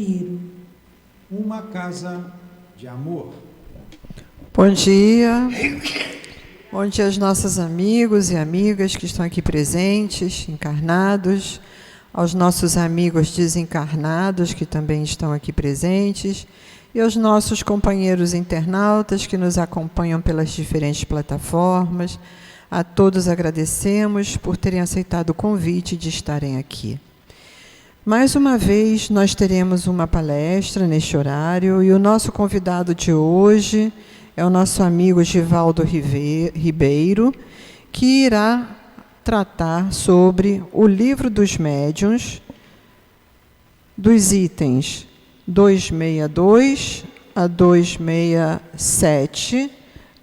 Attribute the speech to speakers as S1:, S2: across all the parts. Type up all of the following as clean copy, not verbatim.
S1: Zefiro. Uma casa de amor.
S2: Bom dia. Bom dia aos nossos amigos e amigas que estão aqui presentes, encarnados, aos nossos amigos desencarnados que também estão aqui presentes e aos nossos companheiros internautas que nos acompanham pelas diferentes plataformas. A todos agradecemos por terem aceitado o convite de estarem aqui. Mais uma vez, nós teremos uma palestra neste horário e o nosso convidado de hoje é o nosso amigo Givaldo Ribeiro, que irá tratar sobre o Livro dos Médiuns, dos itens 262 a 267,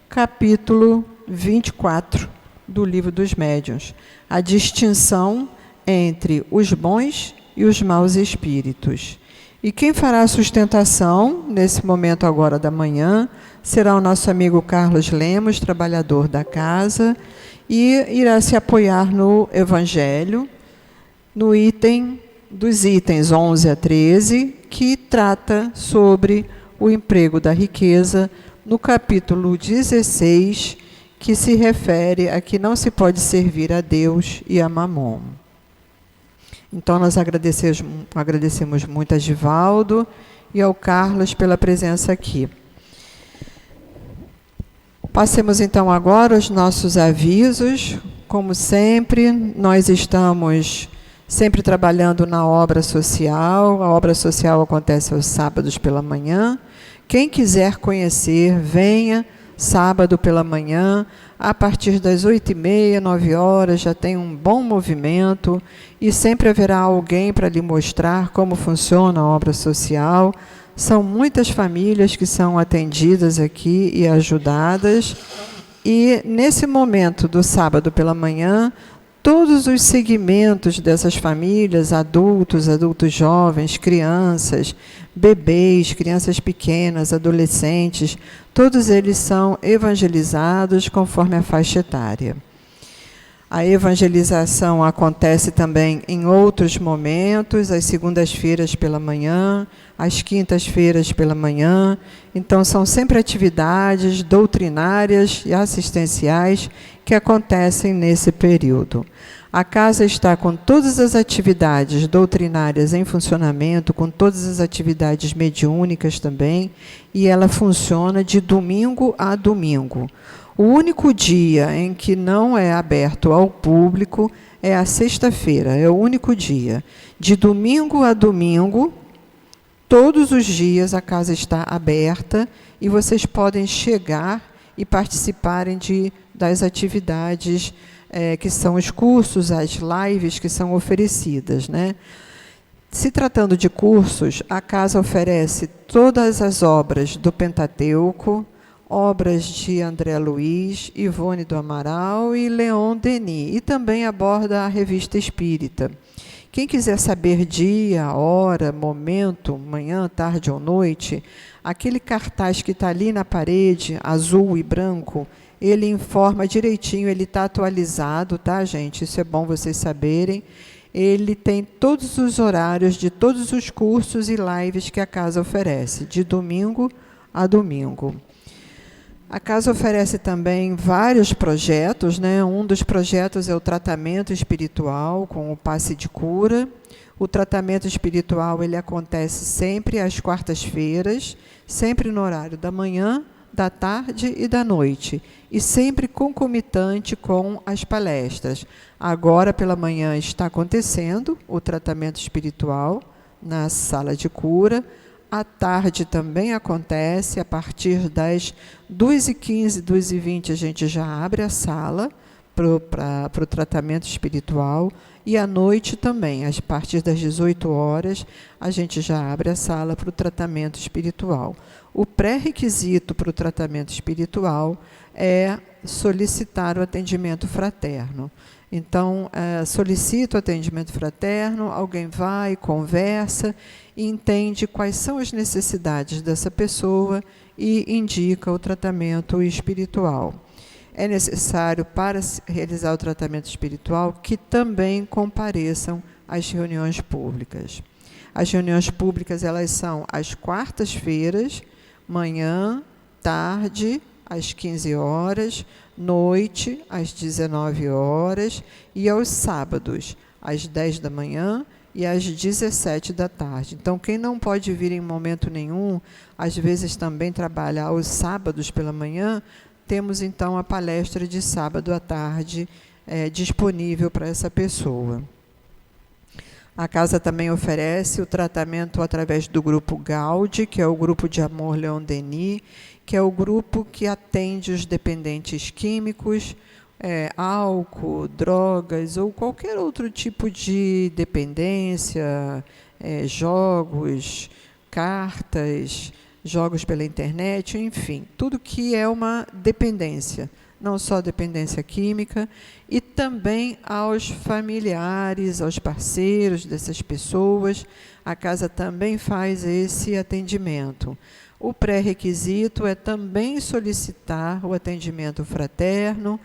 S2: capítulo 24 do Livro dos Médiuns, a distinção entre os bons e os maus espíritos. E quem fará a sustentação, nesse momento agora da manhã, será o nosso amigo Carlos Lemos, trabalhador da casa, e irá se apoiar no Evangelho, no item dos itens 11 a 13, que trata sobre o emprego da riqueza, no capítulo 16, que se refere a que não se pode servir a Deus e a Mamon. Então, nós agradecemos muito a Givaldo e ao Carlos pela presença aqui. Passemos, então, agora aos nossos avisos. Como sempre, nós estamos sempre trabalhando na obra social. A obra social acontece aos sábados pela manhã. Quem quiser conhecer, venha sábado pela manhã, a partir das 8h30, 9h, já tem um bom movimento e sempre haverá alguém para lhe mostrar como funciona a obra social. São muitas famílias que são atendidas aqui e ajudadas. E nesse momento do sábado pela manhã, todos os segmentos dessas famílias, adultos, adultos jovens, crianças, bebês, crianças pequenas, adolescentes, todos eles são evangelizados conforme a faixa etária. A evangelização acontece também em outros momentos, às segundas-feiras pela manhã, às quintas-feiras pela manhã. Então, são sempre atividades doutrinárias e assistenciais que acontecem nesse período. A casa está com todas as atividades doutrinárias em funcionamento, com todas as atividades mediúnicas também, e ela funciona de domingo a domingo. O único dia em que não é aberto ao público é a sexta-feira, é o único dia. De domingo a domingo, todos os dias a casa está aberta e vocês podem chegar e participarem das atividades que são os cursos, as lives que são oferecidas, né? Se tratando de cursos, a casa oferece todas as obras do Pentateuco, obras de André Luiz, Ivone do Amaral e Leon Denis, e também aborda a Revista Espírita. Quem quiser saber dia, hora, momento, manhã, tarde ou noite, aquele cartaz que está ali na parede, azul e branco, ele informa direitinho, ele está atualizado, tá, gente? Isso é bom vocês saberem. Ele tem todos os horários de todos os cursos e lives que a casa oferece, de domingo a domingo. A casa oferece também vários projetos, né? Um dos projetos é o tratamento espiritual com o passe de cura. O tratamento espiritual ele acontece sempre às quartas-feiras, sempre no horário da manhã, da tarde e da noite, e sempre concomitante com as palestras. Agora, pela manhã, está acontecendo o tratamento espiritual na sala de cura. À tarde também acontece, a partir das 2h15, 2h20, a gente já abre a sala para o tratamento espiritual, e à noite também, a partir das 18h, a gente já abre a sala para o tratamento espiritual. O pré-requisito para o tratamento espiritual é solicitar o atendimento fraterno. Então, solicita o atendimento fraterno, alguém vai, conversa, e entende quais são as necessidades dessa pessoa e indica o tratamento espiritual. É necessário, para realizar o tratamento espiritual, que também compareçam às reuniões públicas. As reuniões públicas, elas são às quartas-feiras, manhã, tarde, às 15 horas, noite, às 19 horas, e aos sábados, às 10 da manhã e às 17 da tarde. Então, quem não pode vir em momento nenhum, às vezes também trabalha aos sábados pela manhã, temos então a palestra de sábado à tarde disponível para essa pessoa. A casa também oferece o tratamento através do grupo Gaudi, que é o grupo de amor Leon Denis, que é o grupo que atende os dependentes químicos, álcool, drogas ou qualquer outro tipo de dependência, jogos, cartas, jogos pela internet, enfim, tudo que é uma dependência, não só dependência química, e também aos familiares, aos parceiros dessas pessoas. A casa também faz esse atendimento. O pré-requisito é também solicitar o atendimento fraterno.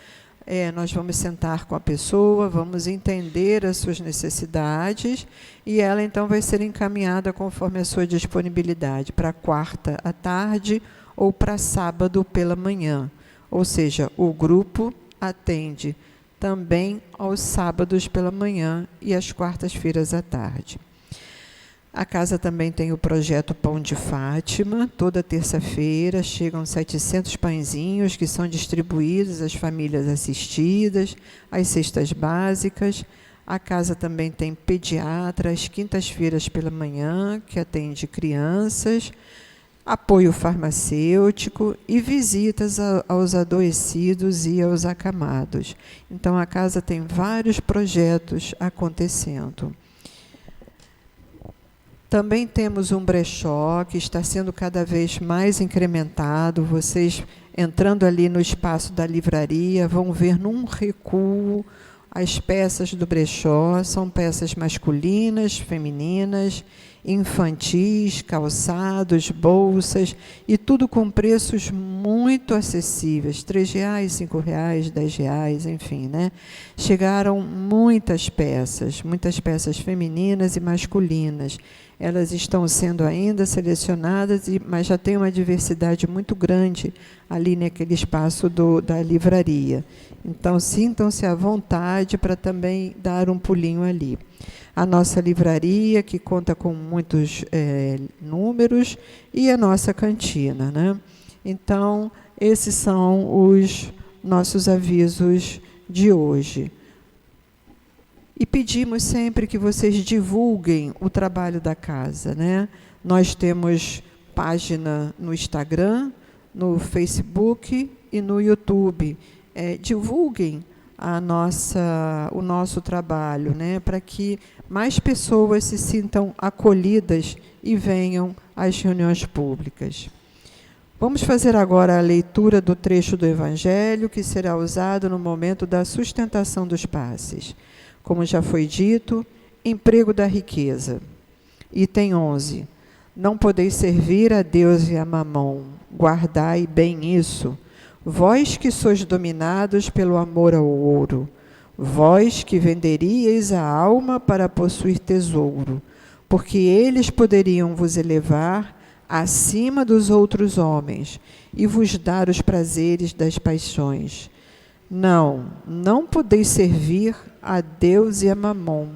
S2: Nós vamos sentar com a pessoa, vamos entender as suas necessidades e ela então vai ser encaminhada conforme a sua disponibilidade para quarta à tarde ou para sábado pela manhã. Ou seja, o grupo atende também aos sábados pela manhã e às quartas-feiras à tarde. A casa também tem o projeto Pão de Fátima. Toda terça-feira chegam 700 pãezinhos que são distribuídos às famílias assistidas, às cestas básicas. A casa também tem pediatra às quintas-feiras pela manhã, que atende crianças, apoio farmacêutico e visitas aos adoecidos e aos acamados. Então, a casa tem vários projetos acontecendo. Também temos um brechó que está sendo cada vez mais incrementado. Vocês, entrando ali no espaço da livraria, vão ver num recuo as peças do brechó. São peças masculinas, femininas, infantis, calçados, bolsas, e tudo com preços muito acessíveis, R$3, R$5, R$10, enfim, né? Chegaram muitas peças femininas e masculinas. Elas estão sendo ainda selecionadas, mas já tem uma diversidade muito grande ali naquele espaço da livraria. Então, sintam-se à vontade para também dar um pulinho ali. A nossa livraria, que conta com muitos números, e a nossa cantina, né? Então, esses são os nossos avisos de hoje. E pedimos sempre que vocês divulguem o trabalho da casa, né? Nós temos página no Instagram, no Facebook e no YouTube. Divulguem o nosso trabalho, né? Para que mais pessoas se sintam acolhidas e venham às reuniões públicas. Vamos fazer agora a leitura do trecho do Evangelho que será usado no momento da sustentação dos passes. Como já foi dito, emprego da riqueza. Item 11. Não podeis servir a Deus e a Mamon. Guardai bem isso. Vós que sois dominados pelo amor ao ouro. Vós que venderíeis a alma para possuir tesouro. Porque eles poderiam vos elevar acima dos outros homens e vos dar os prazeres das paixões. Não podeis servir a Deus e a Mamon.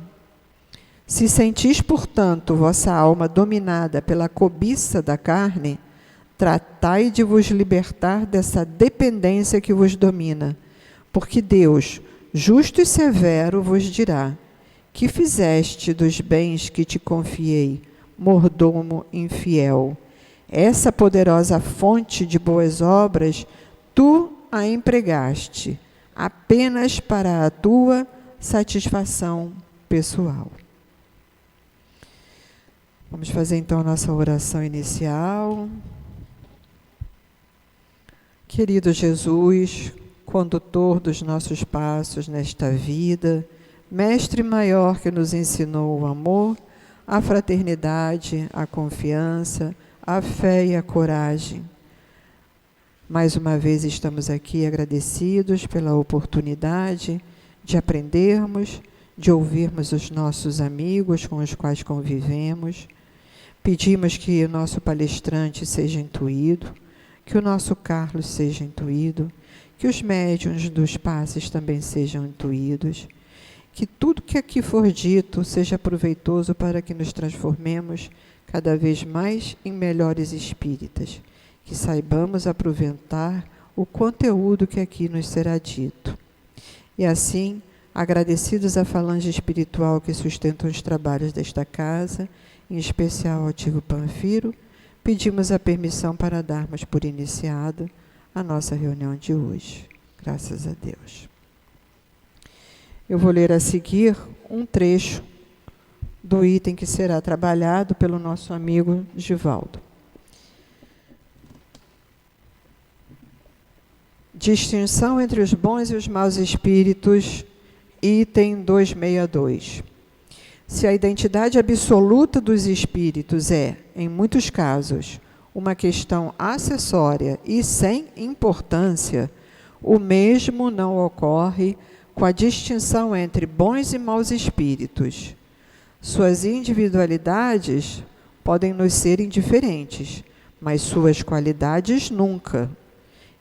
S2: Se sentis, portanto, vossa alma dominada pela cobiça da carne, tratai de vos libertar dessa dependência que vos domina, porque Deus, justo e severo, vos dirá: que fizeste dos bens que te confiei, mordomo infiel? Essa poderosa fonte de boas obras, tu a empregaste, apenas para a tua satisfação pessoal. Vamos fazer então a nossa oração inicial. Querido Jesus, condutor dos nossos passos nesta vida, mestre maior que nos ensinou o amor, a fraternidade, a confiança, a fé e a coragem. Mais uma vez estamos aqui agradecidos pela oportunidade de aprendermos, de ouvirmos os nossos amigos com os quais convivemos. Pedimos que o nosso palestrante seja intuído, que o nosso Carlos seja intuído, que os médiuns dos passes também sejam intuídos, que tudo que aqui for dito seja proveitoso para que nos transformemos cada vez mais em melhores espíritas, que saibamos aproveitar o conteúdo que aqui nos será dito. E assim, agradecidos à falange espiritual que sustenta os trabalhos desta casa, em especial ao Tio Panfiro, pedimos a permissão para darmos por iniciada a nossa reunião de hoje. Graças a Deus. Eu vou ler a seguir um trecho do item que será trabalhado pelo nosso amigo Givaldo. Distinção entre os bons e os maus espíritos, item 262. Se a identidade absoluta dos espíritos é, em muitos casos, uma questão acessória e sem importância, o mesmo não ocorre com a distinção entre bons e maus espíritos. Suas individualidades podem nos ser indiferentes, mas suas qualidades nunca.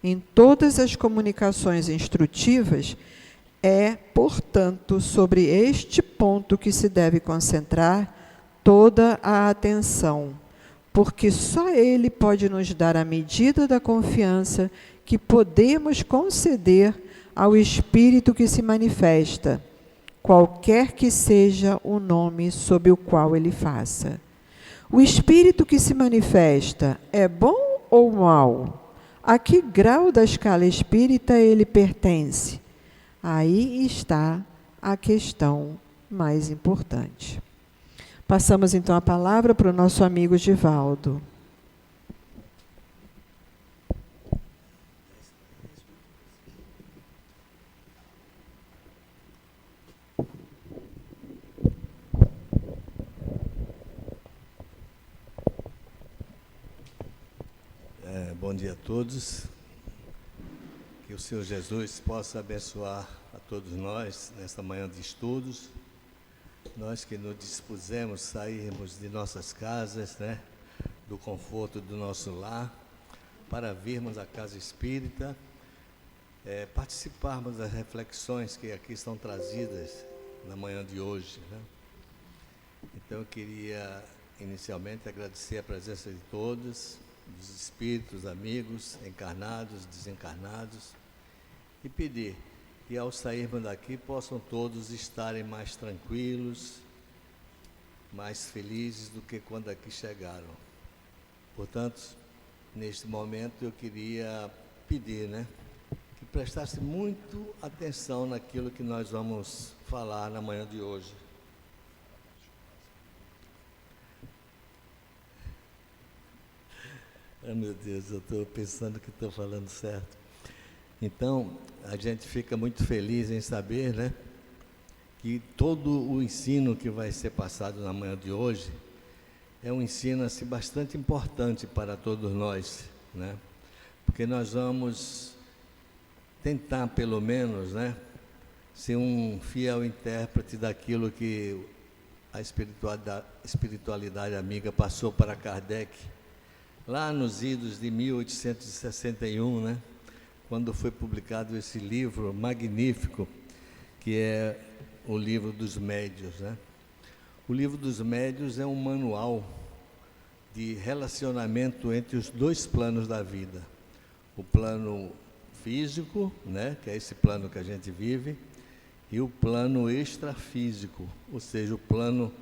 S2: Em todas as comunicações instrutivas, é, portanto, sobre este ponto que se deve concentrar toda a atenção, porque só ele pode nos dar a medida da confiança que podemos conceder ao espírito que se manifesta, qualquer que seja o nome sob o qual ele faça. O espírito que se manifesta é bom ou mau? A que grau da escala espírita ele pertence? Aí está a questão mais importante. Passamos então a palavra para o nosso amigo Givaldo.
S3: Bom dia a todos. Que o Senhor Jesus possa abençoar a todos nós nesta manhã de estudos. Nós que nos dispusemos a sairmos de nossas casas, do conforto do nosso lar, para virmos à casa espírita, participarmos das reflexões que aqui estão trazidas na manhã de hoje. Então eu queria inicialmente agradecer a presença de todos, dos espíritos, amigos, encarnados, desencarnados, e pedir que ao sairmos daqui possam todos estarem mais tranquilos, mais felizes do que quando aqui chegaram. Portanto, neste momento eu queria pedir, que prestasse muito atenção naquilo que nós vamos falar na manhã de hoje. Oh, meu Deus, eu estou pensando que estou falando certo. Então, a gente fica muito feliz em saber, que todo o ensino que vai ser passado na manhã de hoje é um ensino assim, bastante importante para todos nós, porque nós vamos tentar, pelo menos, ser um fiel intérprete daquilo que a espiritualidade amiga passou para Kardec, lá nos idos de 1861, quando foi publicado esse livro magnífico, que é o Livro dos Médiuns. O Livro dos Médiuns é um manual de relacionamento entre os dois planos da vida. O plano físico, que é esse plano que a gente vive, e o plano extrafísico, ou seja, o plano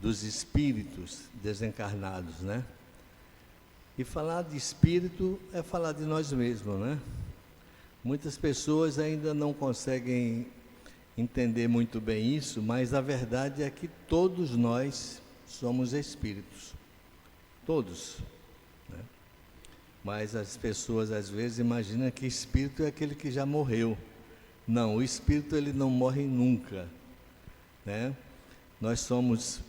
S3: dos espíritos desencarnados, E falar de espírito é falar de nós mesmos, Muitas pessoas ainda não conseguem entender muito bem isso, mas a verdade é que todos nós somos espíritos. Todos. Mas as pessoas às vezes imaginam que espírito é aquele que já morreu. Não, o espírito ele não morre nunca. Nós somos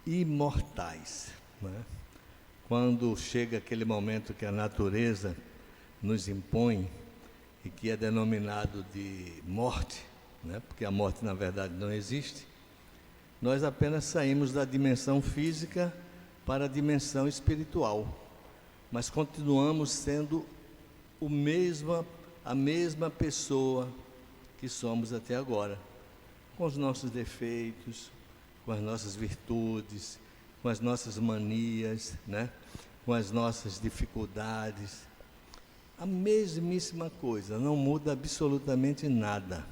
S3: imortais. Quando chega aquele momento que a natureza nos impõe, e que é denominado de morte, né? Porque a morte, na verdade, não existe. Nós apenas saímos da dimensão física para a dimensão espiritual, mas continuamos sendo a mesma pessoa que somos até agora, com os nossos defeitos, com as nossas virtudes, com as nossas manias, né? Com as nossas dificuldades. A mesmíssima coisa, não muda absolutamente nada,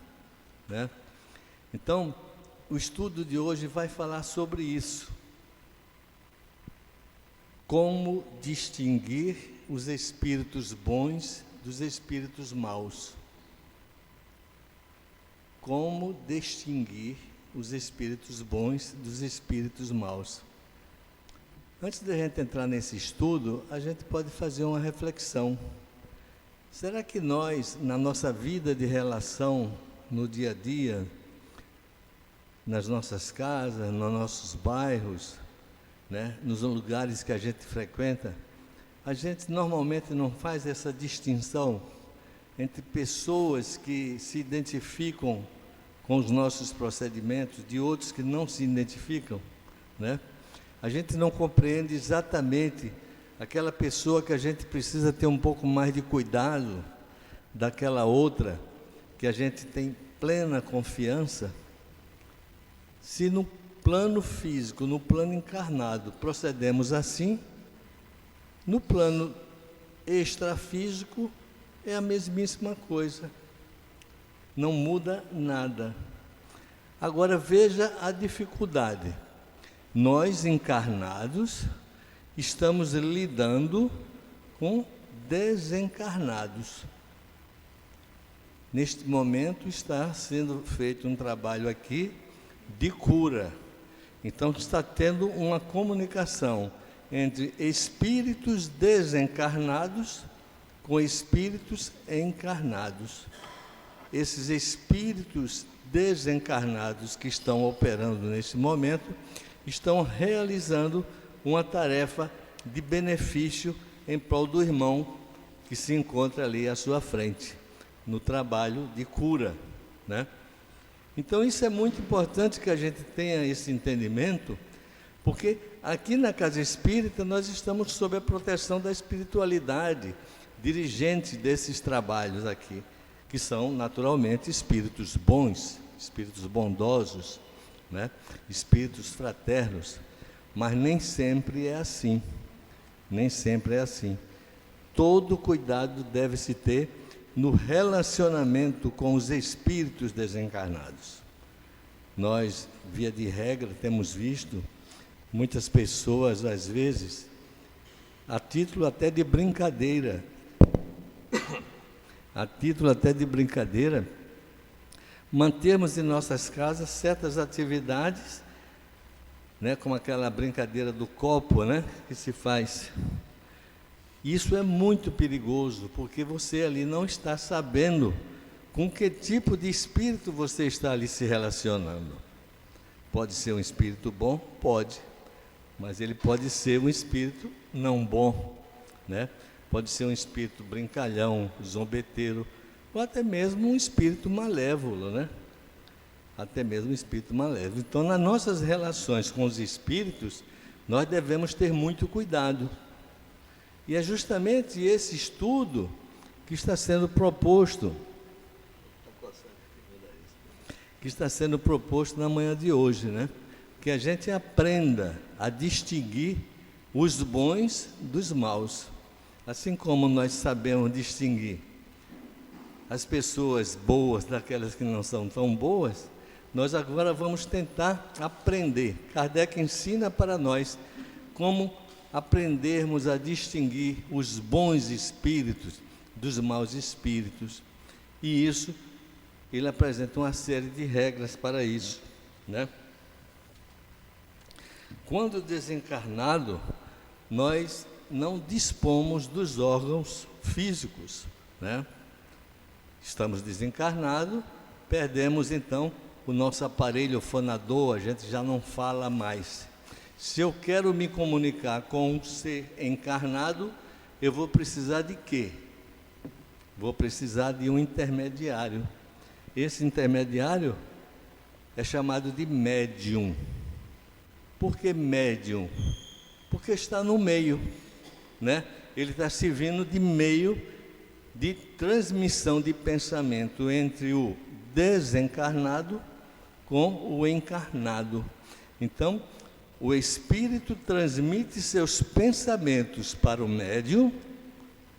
S3: né? Então, o estudo de hoje vai falar sobre isso. Como distinguir os espíritos bons dos espíritos maus. Como distinguir os espíritos bons dos espíritos maus. Antes de a gente entrar nesse estudo, a gente pode fazer uma reflexão. Será que nós, na nossa vida de relação, no dia a dia, nas nossas casas, nos nossos bairros, né, nos lugares que a gente frequenta, a gente normalmente não faz essa distinção entre pessoas que se identificam com os nossos procedimentos, de outros que não se identificam, né? A gente não compreende exatamente aquela pessoa que a gente precisa ter um pouco mais de cuidado daquela outra, que a gente tem plena confiança. Se no plano físico, no plano encarnado, procedemos assim, no plano extrafísico é a mesmíssima coisa. Não muda nada. Agora veja a dificuldade. Nós, encarnados, estamos lidando com desencarnados. Neste momento está sendo feito um trabalho aqui de cura. Então está tendo uma comunicação entre espíritos desencarnados com espíritos encarnados. Esses espíritos desencarnados que estão operando nesse momento estão realizando uma tarefa de benefício em prol do irmão que se encontra ali à sua frente, no trabalho de cura, né? Então isso é muito importante que a gente tenha esse entendimento, porque aqui na Casa Espírita nós estamos sob a proteção da espiritualidade, dirigente desses trabalhos aqui, que são naturalmente espíritos bons, espíritos bondosos, né? Espíritos fraternos, mas nem sempre é assim, nem sempre é assim. Todo cuidado deve-se ter no relacionamento com os espíritos desencarnados. Nós, via de regra, temos visto muitas pessoas, às vezes, a título até de brincadeira, mantermos em nossas casas certas atividades, né, como aquela brincadeira do copo, né, que se faz. Isso é muito perigoso, porque você ali não está sabendo com que tipo de espírito você está ali se relacionando. Pode ser um espírito bom? Pode, mas ele pode ser um espírito não bom, né? Pode ser um espírito brincalhão, zombeteiro, ou até mesmo um espírito malévolo, né? Até mesmo um espírito malévolo. Então, nas nossas relações com os espíritos, nós devemos ter muito cuidado. E é justamente esse estudo que está sendo proposto, na manhã de hoje, né? Que a gente aprenda a distinguir os bons dos maus. Assim como nós sabemos distinguir as pessoas boas daquelas que não são tão boas, nós agora vamos tentar aprender. Kardec ensina para nós como aprendermos a distinguir os bons espíritos dos maus espíritos. E isso, ele apresenta uma série de regras para isso, né? Quando desencarnado, nós não dispomos dos órgãos físicos, né? Estamos desencarnados, perdemos então o nosso aparelho fonador, a gente já não fala mais. Se eu quero me comunicar com um ser encarnado, eu vou precisar de quê? Vou precisar de um intermediário. Esse intermediário é chamado de médium. Por que médium? Porque está no meio, né? Ele está servindo de meio de transmissão de pensamento entre o desencarnado com o encarnado. Então, o espírito transmite seus pensamentos para o médium,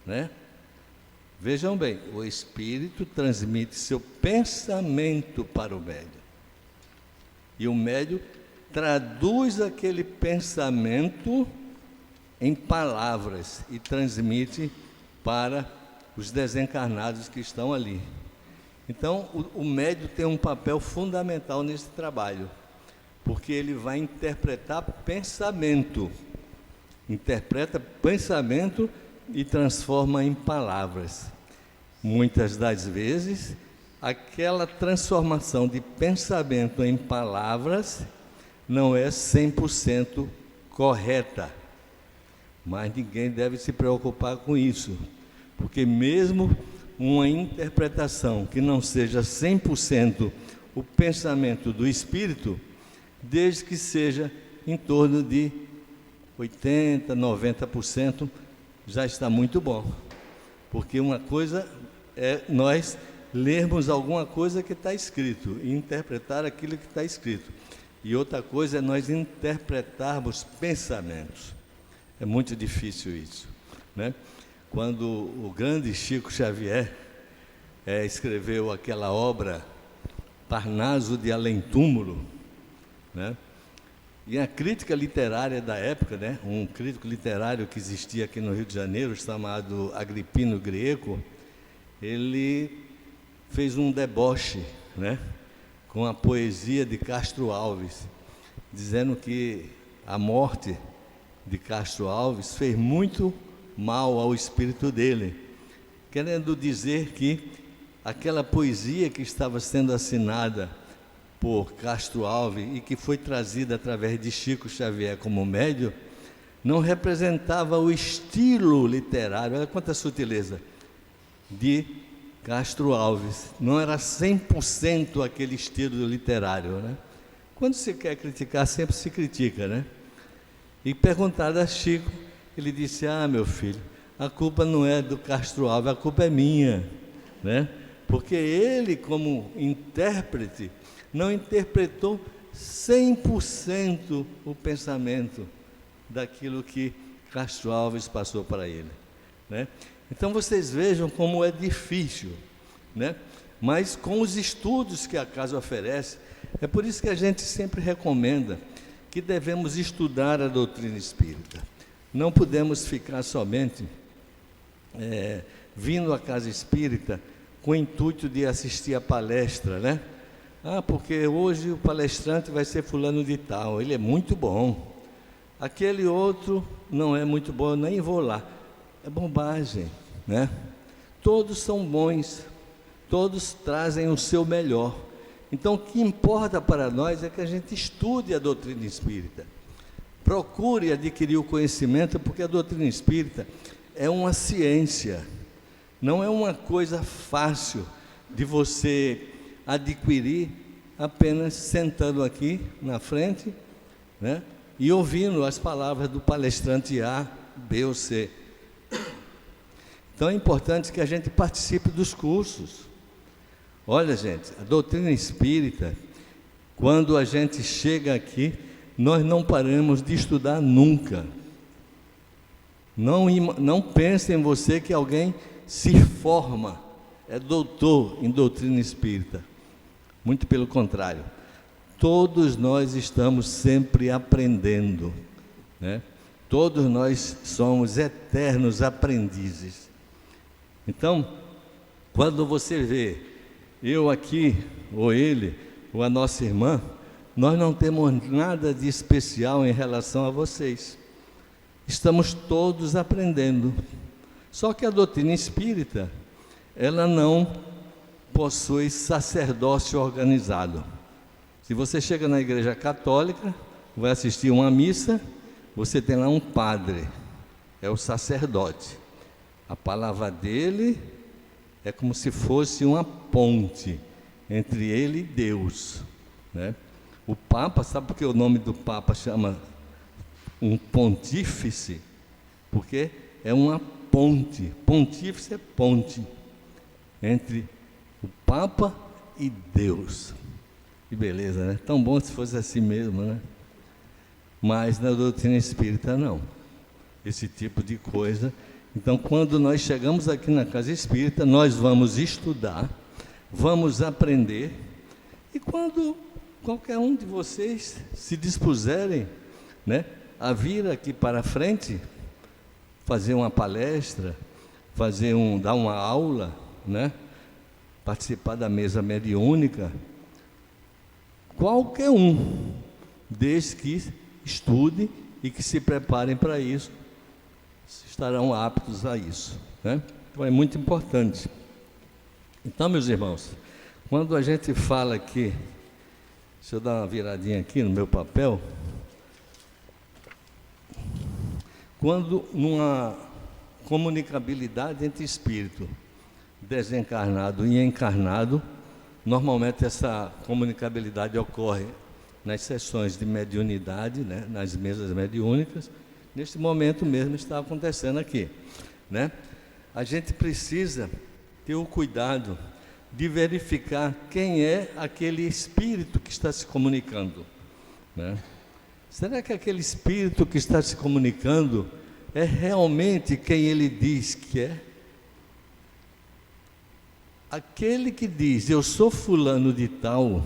S3: né? Vejam bem, o espírito transmite seu pensamento para o médium. E o médium traduz aquele pensamento em palavras e transmite para os desencarnados que estão ali. Então, o médium tem um papel fundamental nesse trabalho, porque ele vai interpretar pensamento. Interpreta pensamento e transforma em palavras. Muitas das vezes, aquela transformação de pensamento em palavras não é 100% correta. Mas ninguém deve se preocupar com isso, porque mesmo uma interpretação que não seja 100% o pensamento do espírito, desde que seja em torno de 80%, 90%, já está muito bom. Porque uma coisa é nós lermos alguma coisa que está escrito e interpretar aquilo que está escrito. E outra coisa é nós interpretarmos pensamentos. É muito difícil isso, né? Quando o grande Chico Xavier escreveu aquela obra Parnaso de Além-Túmulo, né? E a crítica literária da época, né? Um crítico literário que existia aqui no Rio de Janeiro, chamado Agripino Grieco, ele fez um deboche, né? Com a poesia de Castro Alves, dizendo que a morte de Castro Alves fez muito mal ao espírito dele, querendo dizer que aquela poesia que estava sendo assinada por Castro Alves e que foi trazida através de Chico Xavier como médium, não representava o estilo literário, olha quanta sutileza, de Castro Alves. Não era 100% aquele estilo literário, né? Quando se quer criticar, sempre se critica, né? E perguntado a Chico, ele disse: ah, meu filho, a culpa não é do Castro Alves, a culpa é minha, né? Porque ele, como intérprete, não interpretou 100% o pensamento daquilo que Castro Alves passou para ele, né? Então vocês vejam como é difícil, né? Mas com os estudos que a casa oferece, é por isso que a gente sempre recomenda que devemos estudar a doutrina espírita. Não podemos ficar somente vindo à casa espírita com o intuito de assistir a palestra, né? Ah, porque hoje o palestrante vai ser fulano de tal, ele é muito bom. Aquele outro não é muito bom, eu nem vou lá. É bobagem, né? Todos são bons, todos trazem o seu melhor. Então, o que importa para nós é que a gente estude a doutrina espírita. Procure adquirir o conhecimento, porque a doutrina espírita é uma ciência. Não é uma coisa fácil de você adquirir apenas sentando aqui na frente, né? E ouvindo as palavras do palestrante A, B ou C. Então, é importante que a gente participe dos cursos. Olha, gente, a doutrina espírita, quando a gente chega aqui, nós não paramos de estudar nunca. Não pense em você que alguém se forma, é doutor em doutrina espírita. Muito pelo contrário. Todos nós estamos sempre aprendendo, né? Todos nós somos eternos aprendizes. Então, quando você vê eu aqui, ou ele, ou a nossa irmã, nós não temos nada de especial em relação a vocês. Estamos todos aprendendo. Só que a doutrina espírita, ela não possui sacerdócio organizado. Se você chega na igreja católica, vai assistir uma missa, você tem lá um padre, é o sacerdote. A palavra dele é como se fosse uma ponte entre ele e Deus, né? O Papa, sabe por que o nome do Papa chama um pontífice? Porque é uma ponte, pontífice é ponte, entre o Papa e Deus. Que beleza, né? Tão bom se fosse assim mesmo, né? Mas na doutrina espírita não, esse tipo de coisa. Então, quando nós chegamos aqui na casa espírita, nós vamos estudar, vamos aprender, e quando qualquer um de vocês se dispuserem, né, a vir aqui para frente, fazer uma palestra, dar uma aula, né, participar da mesa mediúnica, qualquer um, desde que estude e que se preparem para isso, estarão aptos a isso, né? Então é muito importante. Então, meus irmãos, quando a gente fala aqui, deixa eu dar uma viradinha aqui no meu papel, quando numa comunicabilidade entre espírito desencarnado e encarnado, normalmente essa comunicabilidade ocorre nas sessões de mediunidade, né, nas mesas mediúnicas. Neste momento mesmo está acontecendo aqui, né? A gente precisa ter o cuidado de verificar quem é aquele espírito que está se comunicando, né? Será que aquele espírito que está se comunicando é realmente quem ele diz que é? Aquele que diz, eu sou fulano de tal,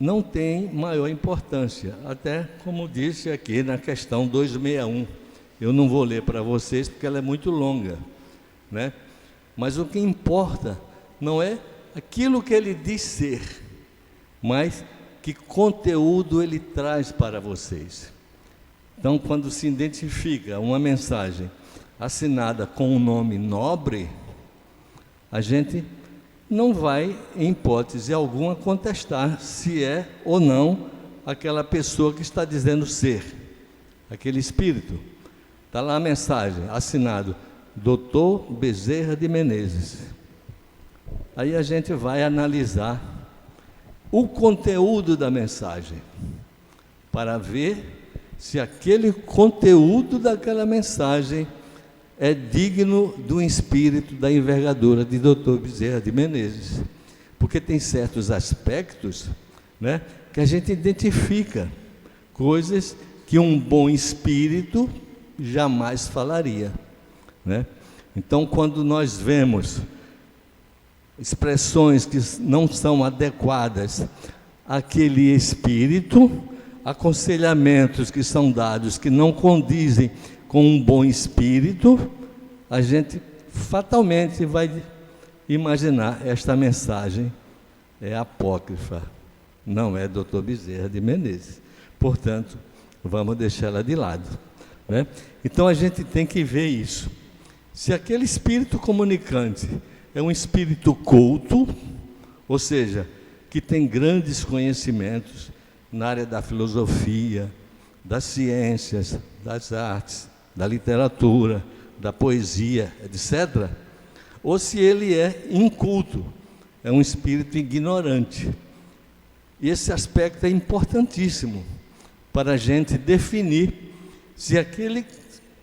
S3: não tem maior importância, até como disse aqui na questão 261, eu não vou ler para vocês porque ela é muito longa, né? Mas o que importa não é aquilo que ele diz ser, mas que conteúdo ele traz para vocês. Então, quando se identifica uma mensagem assinada com um nome nobre, a gente não vai, em hipótese alguma, contestar se é ou não aquela pessoa que está dizendo ser, aquele espírito. Está lá a mensagem, assinado Dr. Bezerra de Menezes. Aí a gente vai analisar o conteúdo da mensagem, para ver se aquele conteúdo daquela mensagem é digno do espírito da envergadura de Dr. Bezerra de Menezes. Porque tem certos aspectos, né, que a gente identifica, coisas que um bom espírito jamais falaria, né? Então, quando nós vemos expressões que não são adequadas àquele espírito, aconselhamentos que são dados que não condizem com um bom espírito, a gente fatalmente vai imaginar esta mensagem é apócrifa, não é Dr. Bezerra de Menezes. Portanto, vamos deixá-la de lado, né? Então a gente tem que ver isso. Se aquele espírito comunicante é um espírito culto, ou seja, que tem grandes conhecimentos na área da filosofia, das ciências, das artes, da literatura, da poesia, etc., ou se ele é inculto, é um espírito ignorante. E esse aspecto é importantíssimo para a gente definir se aquele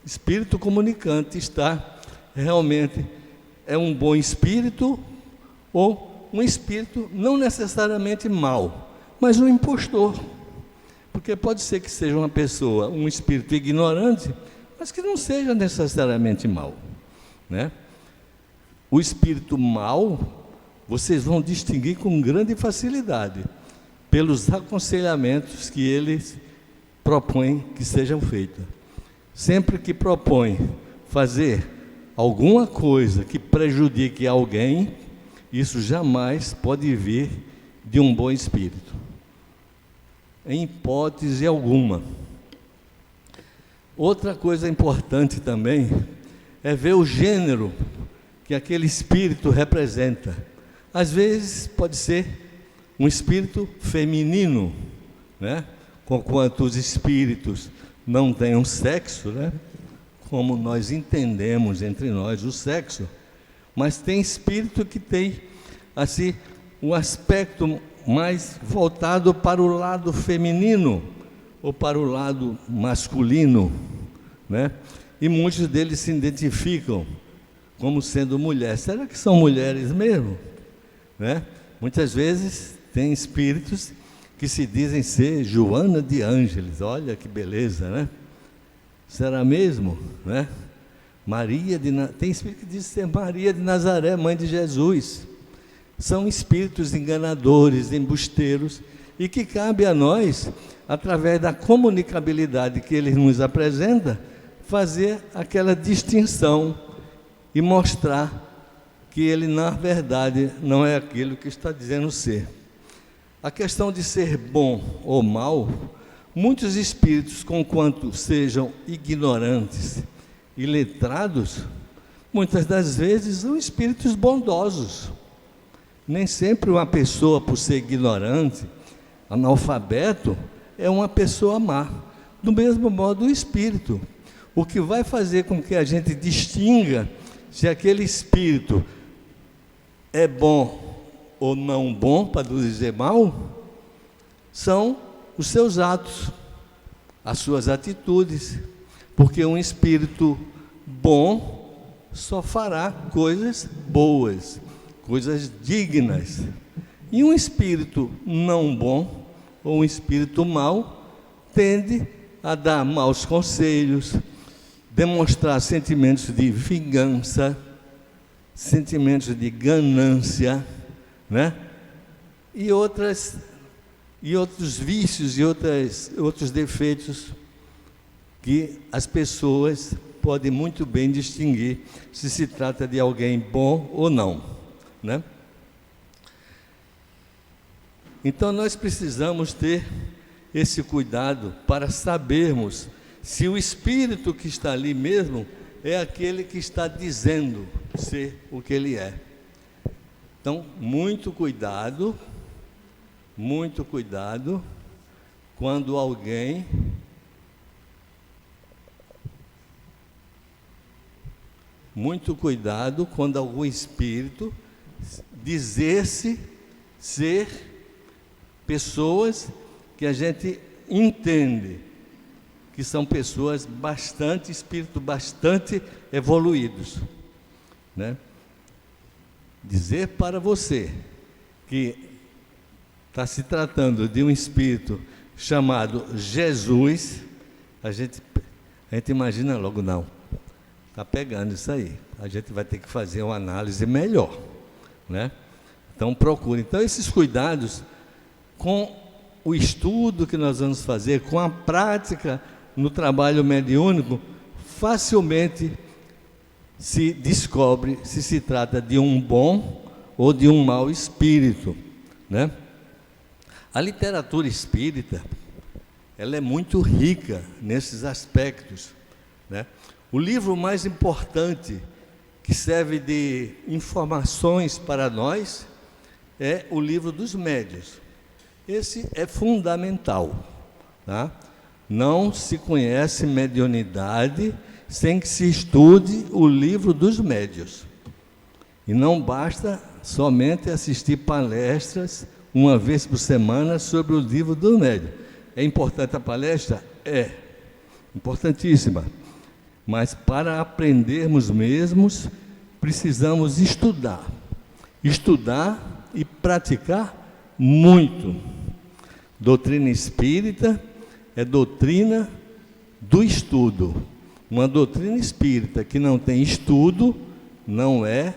S3: espírito comunicante está realmente é um bom espírito ou um espírito não necessariamente mau, mas um impostor. Porque pode ser que seja uma pessoa, um espírito ignorante, mas que não seja necessariamente mau, né? O espírito mau, vocês vão distinguir com grande facilidade, pelos aconselhamentos que eles propõem que sejam feitos. Sempre que propõe fazer alguma coisa que prejudique alguém, isso jamais pode vir de um bom espírito, em hipótese alguma. Outra coisa importante também é ver o gênero que aquele espírito representa. Às vezes pode ser um espírito feminino, né? Conquanto os espíritos não têm um sexo, né? Como nós entendemos entre nós o sexo, mas tem espírito que tem assim o aspecto mais voltado para o lado feminino ou para o lado masculino, né? E muitos deles se identificam como sendo mulheres. Será que são mulheres mesmo? Né? Muitas vezes tem espíritos que se dizem ser Joana de Ângeles. Olha que beleza, né? Será mesmo? Né? Tem espírito que diz ser Maria de Nazaré, mãe de Jesus. São espíritos enganadores, embusteiros, e que cabe a nós, através da comunicabilidade que ele nos apresenta, fazer aquela distinção e mostrar que ele, na verdade, não é aquilo que está dizendo ser. A questão de ser bom ou mal, muitos espíritos, conquanto sejam ignorantes e letrados, muitas das vezes são espíritos bondosos. Nem sempre uma pessoa, por ser ignorante, analfabeto, é uma pessoa má. Do mesmo modo, o espírito. O que vai fazer com que a gente distinga se aquele espírito é bom ou não bom, para não dizer mal, são os seus atos, as suas atitudes. Porque um espírito bom só fará coisas boas, coisas dignas. E um espírito não bom, ou um espírito mau, tende a dar maus conselhos, demonstrar sentimentos de vingança, sentimentos de ganância, né? E outros vícios e outros defeitos que as pessoas podem muito bem distinguir se se trata de alguém bom ou não, né? Então nós precisamos ter esse cuidado para sabermos se o espírito que está ali mesmo é aquele que está dizendo ser o que ele é. Então, muito cuidado quando alguém algum espírito dizer-se ser pessoas que a gente entende que são pessoas espíritos bastante evoluídos, né? Dizer para você que está se tratando de um espírito chamado Jesus, a gente imagina logo, não, está pegando isso aí, a gente vai ter que fazer uma análise melhor, né? Então procure. Então esses cuidados com o estudo que nós vamos fazer, com a prática no trabalho mediúnico, facilmente se descobre se se trata de um bom ou de um mau espírito, né? A literatura espírita, ela é muito rica nesses aspectos, né? O livro mais importante que serve de informações para nós é o Livro dos Médiuns. Esse é fundamental, tá? Não se conhece mediunidade sem que se estude o Livro dos Médiuns. E não basta somente assistir palestras uma vez por semana sobre o Livro do Médiuns. É importante a palestra? É importantíssima. Mas para aprendermos mesmos, precisamos estudar e praticar muito. Doutrina espírita é doutrina do estudo. Uma doutrina espírita que não tem estudo não é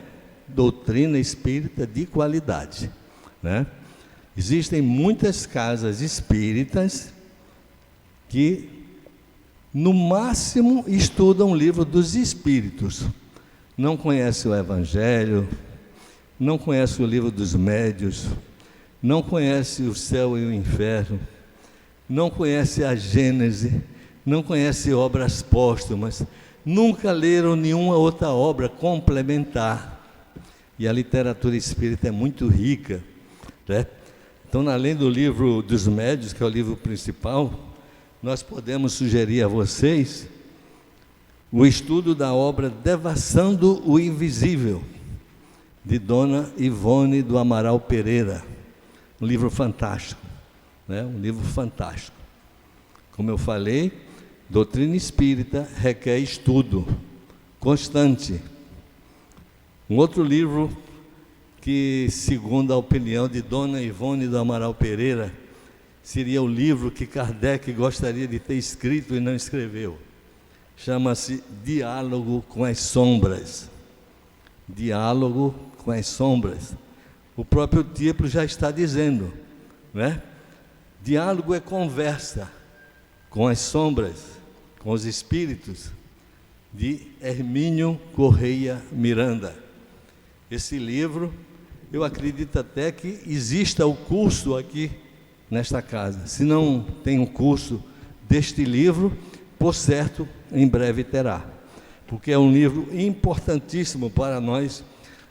S3: doutrina espírita de qualidade, né? Existem muitas casas espíritas que, no máximo, estudam o Livro dos Espíritos. Não conhecem o Evangelho, não conhecem o Livro dos Médiuns, não conhecem o céu e o inferno, não conhecem a Gênese, não conhecem obras póstumas, nunca leram nenhuma outra obra complementar. E a literatura espírita é muito rica, né? Então, além do Livro dos Médiuns, que é o livro principal, nós podemos sugerir a vocês o estudo da obra Devassando o Invisível. de Dona Ivone do Amaral Pereira. Um livro fantástico, né? Um livro fantástico. Como eu falei, doutrina espírita requer estudo constante. Um outro livro que, segundo a opinião de Dona Ivone do Amaral Pereira, seria o livro que Kardec gostaria de ter escrito e não escreveu. Chama-se Diálogo com as Sombras. Diálogo com as Sombras. O próprio título já está dizendo, né? Diálogo é conversa com as sombras, com os espíritos, de Hermínio Correia Miranda. Esse livro, eu acredito até que exista o curso aqui nesta casa. Se não tem um curso deste livro, por certo, em breve terá. Porque é um livro importantíssimo para nós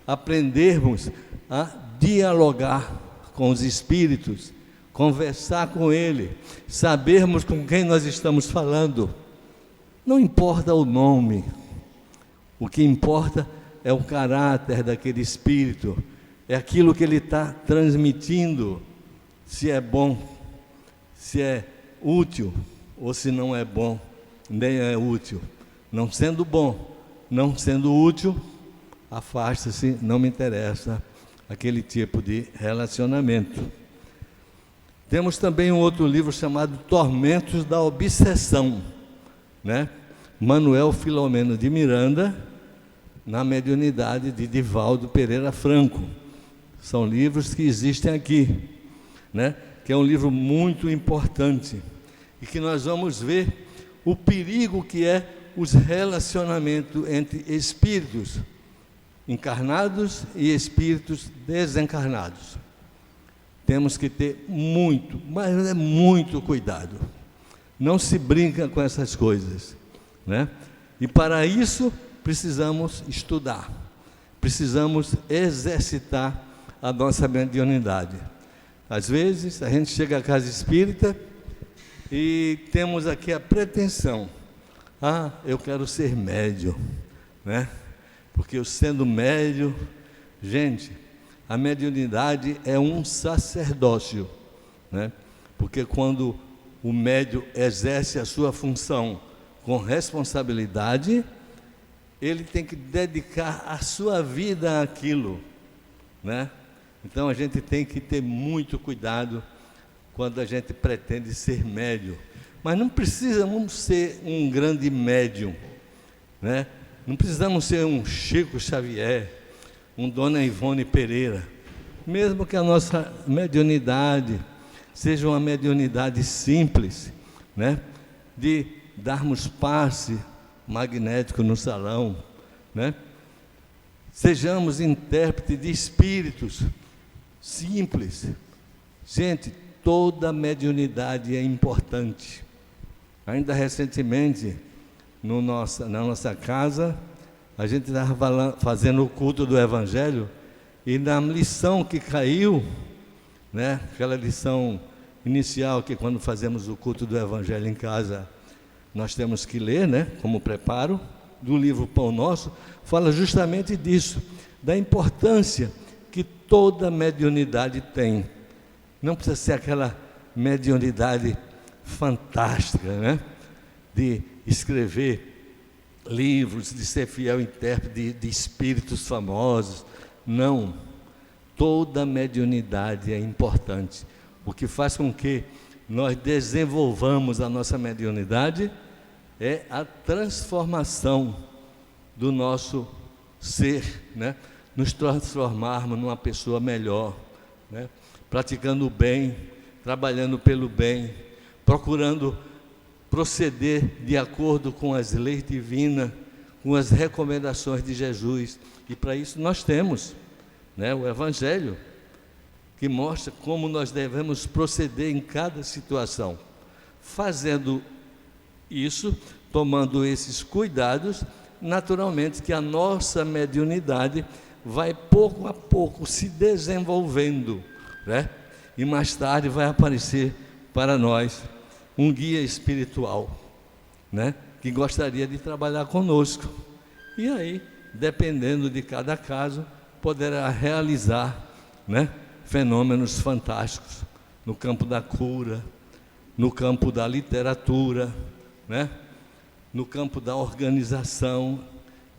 S3: aprendermos a dialogar com os espíritos, conversar com ele, sabermos com quem nós estamos falando. Não importa o nome, o que importa é o caráter daquele espírito, é aquilo que ele está transmitindo, se é bom, se é útil, ou se não é bom, nem é útil. Não sendo bom, não sendo útil, afasta-se, não me interessa aquele tipo de relacionamento. Temos também um outro livro chamado Tormentos da Obsessão, né? Manuel Filomeno de Miranda, na mediunidade de Divaldo Pereira Franco. São livros que existem aqui, né? Que é um livro muito importante e que nós vamos ver o perigo que é os relacionamentos entre espíritos encarnados e espíritos desencarnados. Temos que ter muito, mas é muito cuidado. Não se brinca com essas coisas, né? E para isso precisamos estudar, precisamos exercitar a nossa mediunidade. Às vezes a gente chega à casa espírita e temos aqui a pretensão: eu quero ser médium, né? Porque eu sendo médium, gente, a mediunidade é um sacerdócio, né? Porque quando o médium exerce a sua função com responsabilidade, ele tem que dedicar a sua vida àquilo, né? Então a gente tem que ter muito cuidado quando a gente pretende ser médium. Mas não precisamos ser um grande médium, né? Não precisamos ser um Chico Xavier, um Dona Ivone Pereira. Mesmo que a nossa mediunidade seja uma mediunidade simples, né? De darmos passe magnético no salão, né? Sejamos intérpretes de espíritos simples. Gente, toda mediunidade é importante. Ainda recentemente, na nossa casa, a gente estava fazendo o culto do Evangelho, e na lição que caiu, né, aquela lição inicial que quando fazemos o culto do Evangelho em casa, nós temos que ler, né, como preparo, do livro Pão Nosso, fala justamente disso, da importância que toda mediunidade tem. Não precisa ser aquela mediunidade fantástica, né, de escrever livros, de ser fiel intérprete de espíritos famosos. Não, toda mediunidade é importante. O que faz com que nós desenvolvamos a nossa mediunidade é a transformação do nosso ser, né? Nos transformarmos numa pessoa melhor, né? Praticando o bem, trabalhando pelo bem, procurando proceder de acordo com as leis divinas, com as recomendações de Jesus. E para isso nós temos, né, o Evangelho, que mostra como nós devemos proceder em cada situação. Fazendo isso, tomando esses cuidados, naturalmente que a nossa mediunidade vai pouco a pouco se desenvolvendo, né? E mais tarde vai aparecer para nós um guia espiritual, né, que gostaria de trabalhar conosco. E aí, dependendo de cada caso, poderá realizar, né, fenômenos fantásticos no campo da cura, no campo da literatura, né, no campo da organização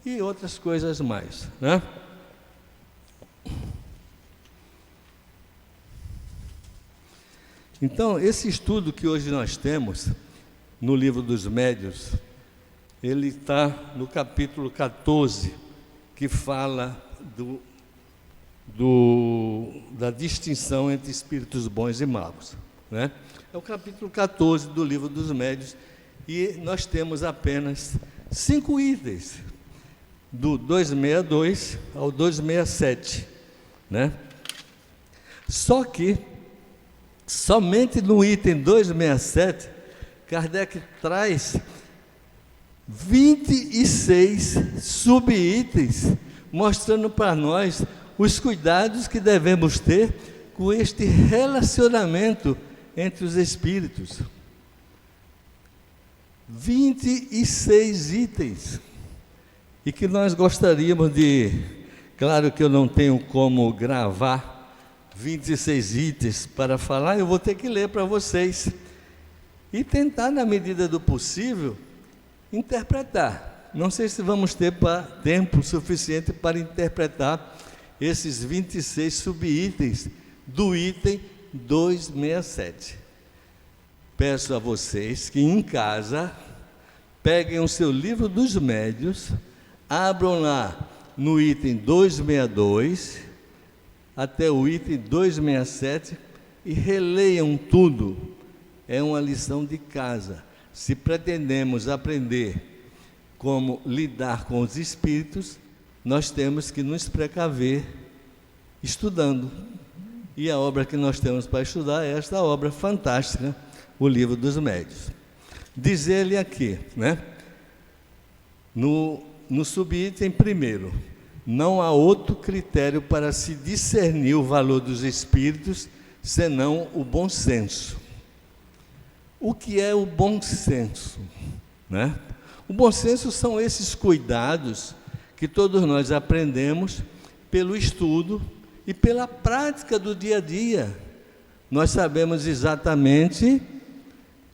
S3: e outras coisas mais, né? Então, esse estudo que hoje nós temos no Livro dos Médiuns, ele está no capítulo 14, que fala da distinção entre espíritos bons e maus, né? É o capítulo 14 do Livro dos Médiuns, e nós temos apenas 5 itens, do 262 ao 267, né? Só que, somente no item 267, Kardec traz 26 subitens, mostrando para nós os cuidados que devemos ter com este relacionamento entre os espíritos. 26 itens, e que nós gostaríamos de, claro que eu não tenho como gravar 26 itens para falar, eu vou ter que ler para vocês, e tentar, na medida do possível, interpretar. Não sei se vamos ter tempo suficiente para interpretar esses 26 subitens do item 267. Peço a vocês que em casa peguem o seu Livro dos Médiuns, abram lá no item 262 até o item 267 e releiam tudo. É uma lição de casa. Se pretendemos aprender como lidar com os espíritos, nós temos que nos precaver estudando. E a obra que nós temos para estudar é esta obra fantástica, o Livro dos Médiuns. Diz ele aqui, né? No subitem primeiro, não há outro critério para se discernir o valor dos espíritos, senão o bom senso. O que é o bom senso, né? O bom senso são esses cuidados que todos nós aprendemos pelo estudo e pela prática do dia a dia. Nós sabemos exatamente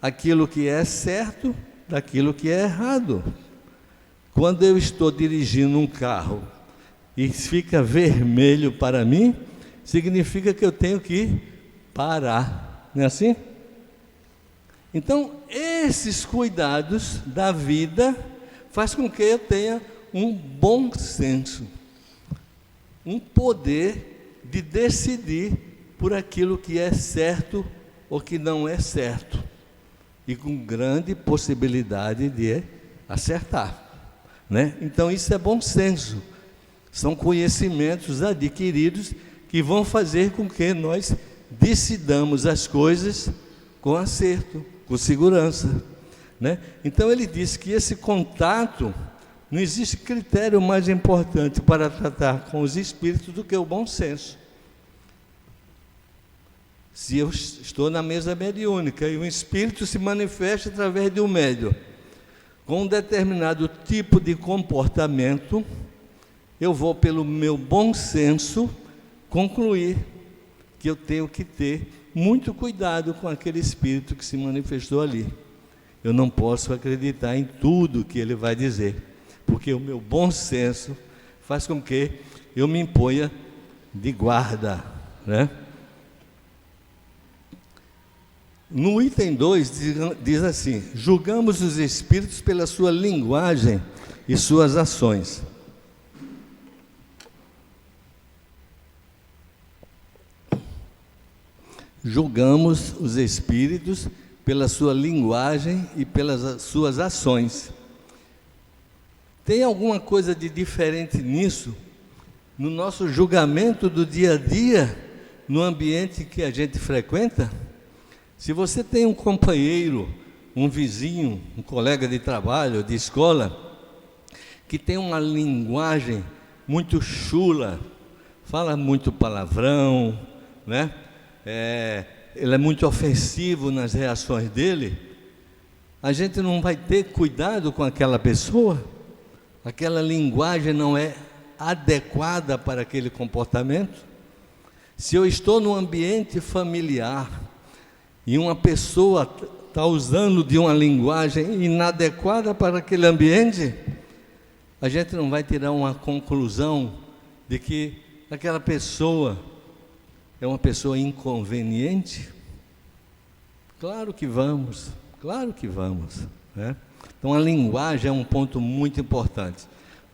S3: aquilo que é certo daquilo que é errado. Quando eu estou dirigindo um carro e fica vermelho para mim, significa que eu tenho que parar, não é assim? Então, esses cuidados da vida faz com que eu tenha um bom senso, um poder de decidir por aquilo que é certo ou que não é certo, e com grande possibilidade de acertar, né? Então, isso é bom senso, são conhecimentos adquiridos que vão fazer com que nós decidamos as coisas com acerto, com segurança, né? Então ele diz que esse contato, não existe critério mais importante para tratar com os espíritos do que o bom senso. Se eu estou na mesa mediúnica e o espírito se manifesta através de um médium com um determinado tipo de comportamento, eu vou, pelo meu bom senso, concluir que eu tenho que ter muito cuidado com aquele espírito que se manifestou ali. Eu não posso acreditar em tudo que ele vai dizer, porque o meu bom senso faz com que eu me imponha de guarda, né? No item 2 diz assim: julgamos os espíritos pela sua linguagem e suas ações. Julgamos os espíritos pela sua linguagem e pelas suas ações. Tem alguma coisa de diferente nisso, no nosso julgamento do dia a dia, no ambiente que a gente frequenta? Se você tem um companheiro, um vizinho, um colega de trabalho, de escola, que tem uma linguagem muito chula, fala muito palavrão, né? Ele é muito ofensivo nas reações dele, a gente não vai ter cuidado com aquela pessoa? Aquela linguagem não é adequada para aquele comportamento? Se eu estou num ambiente familiar e uma pessoa está usando de uma linguagem inadequada para aquele ambiente, a gente não vai tirar uma conclusão de que aquela pessoa é uma pessoa inconveniente? Claro que vamos, né? Então a linguagem é um ponto muito importante.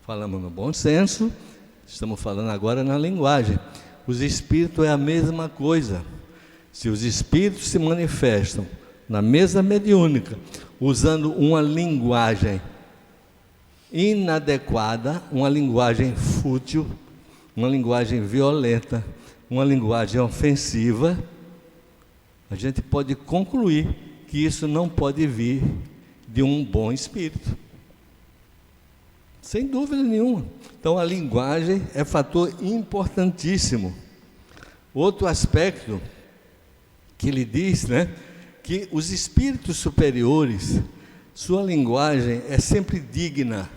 S3: Falamos no bom senso, estamos falando agora na linguagem. Os espíritos é a mesma coisa. Se os espíritos se manifestam na mesa mediúnica, usando uma linguagem inadequada, uma linguagem fútil, uma linguagem violenta, uma linguagem ofensiva, a gente pode concluir que isso não pode vir de um bom espírito. Sem dúvida nenhuma. Então a linguagem é fator importantíssimo. Outro aspecto que ele diz, né, que os espíritos superiores, sua linguagem é sempre digna,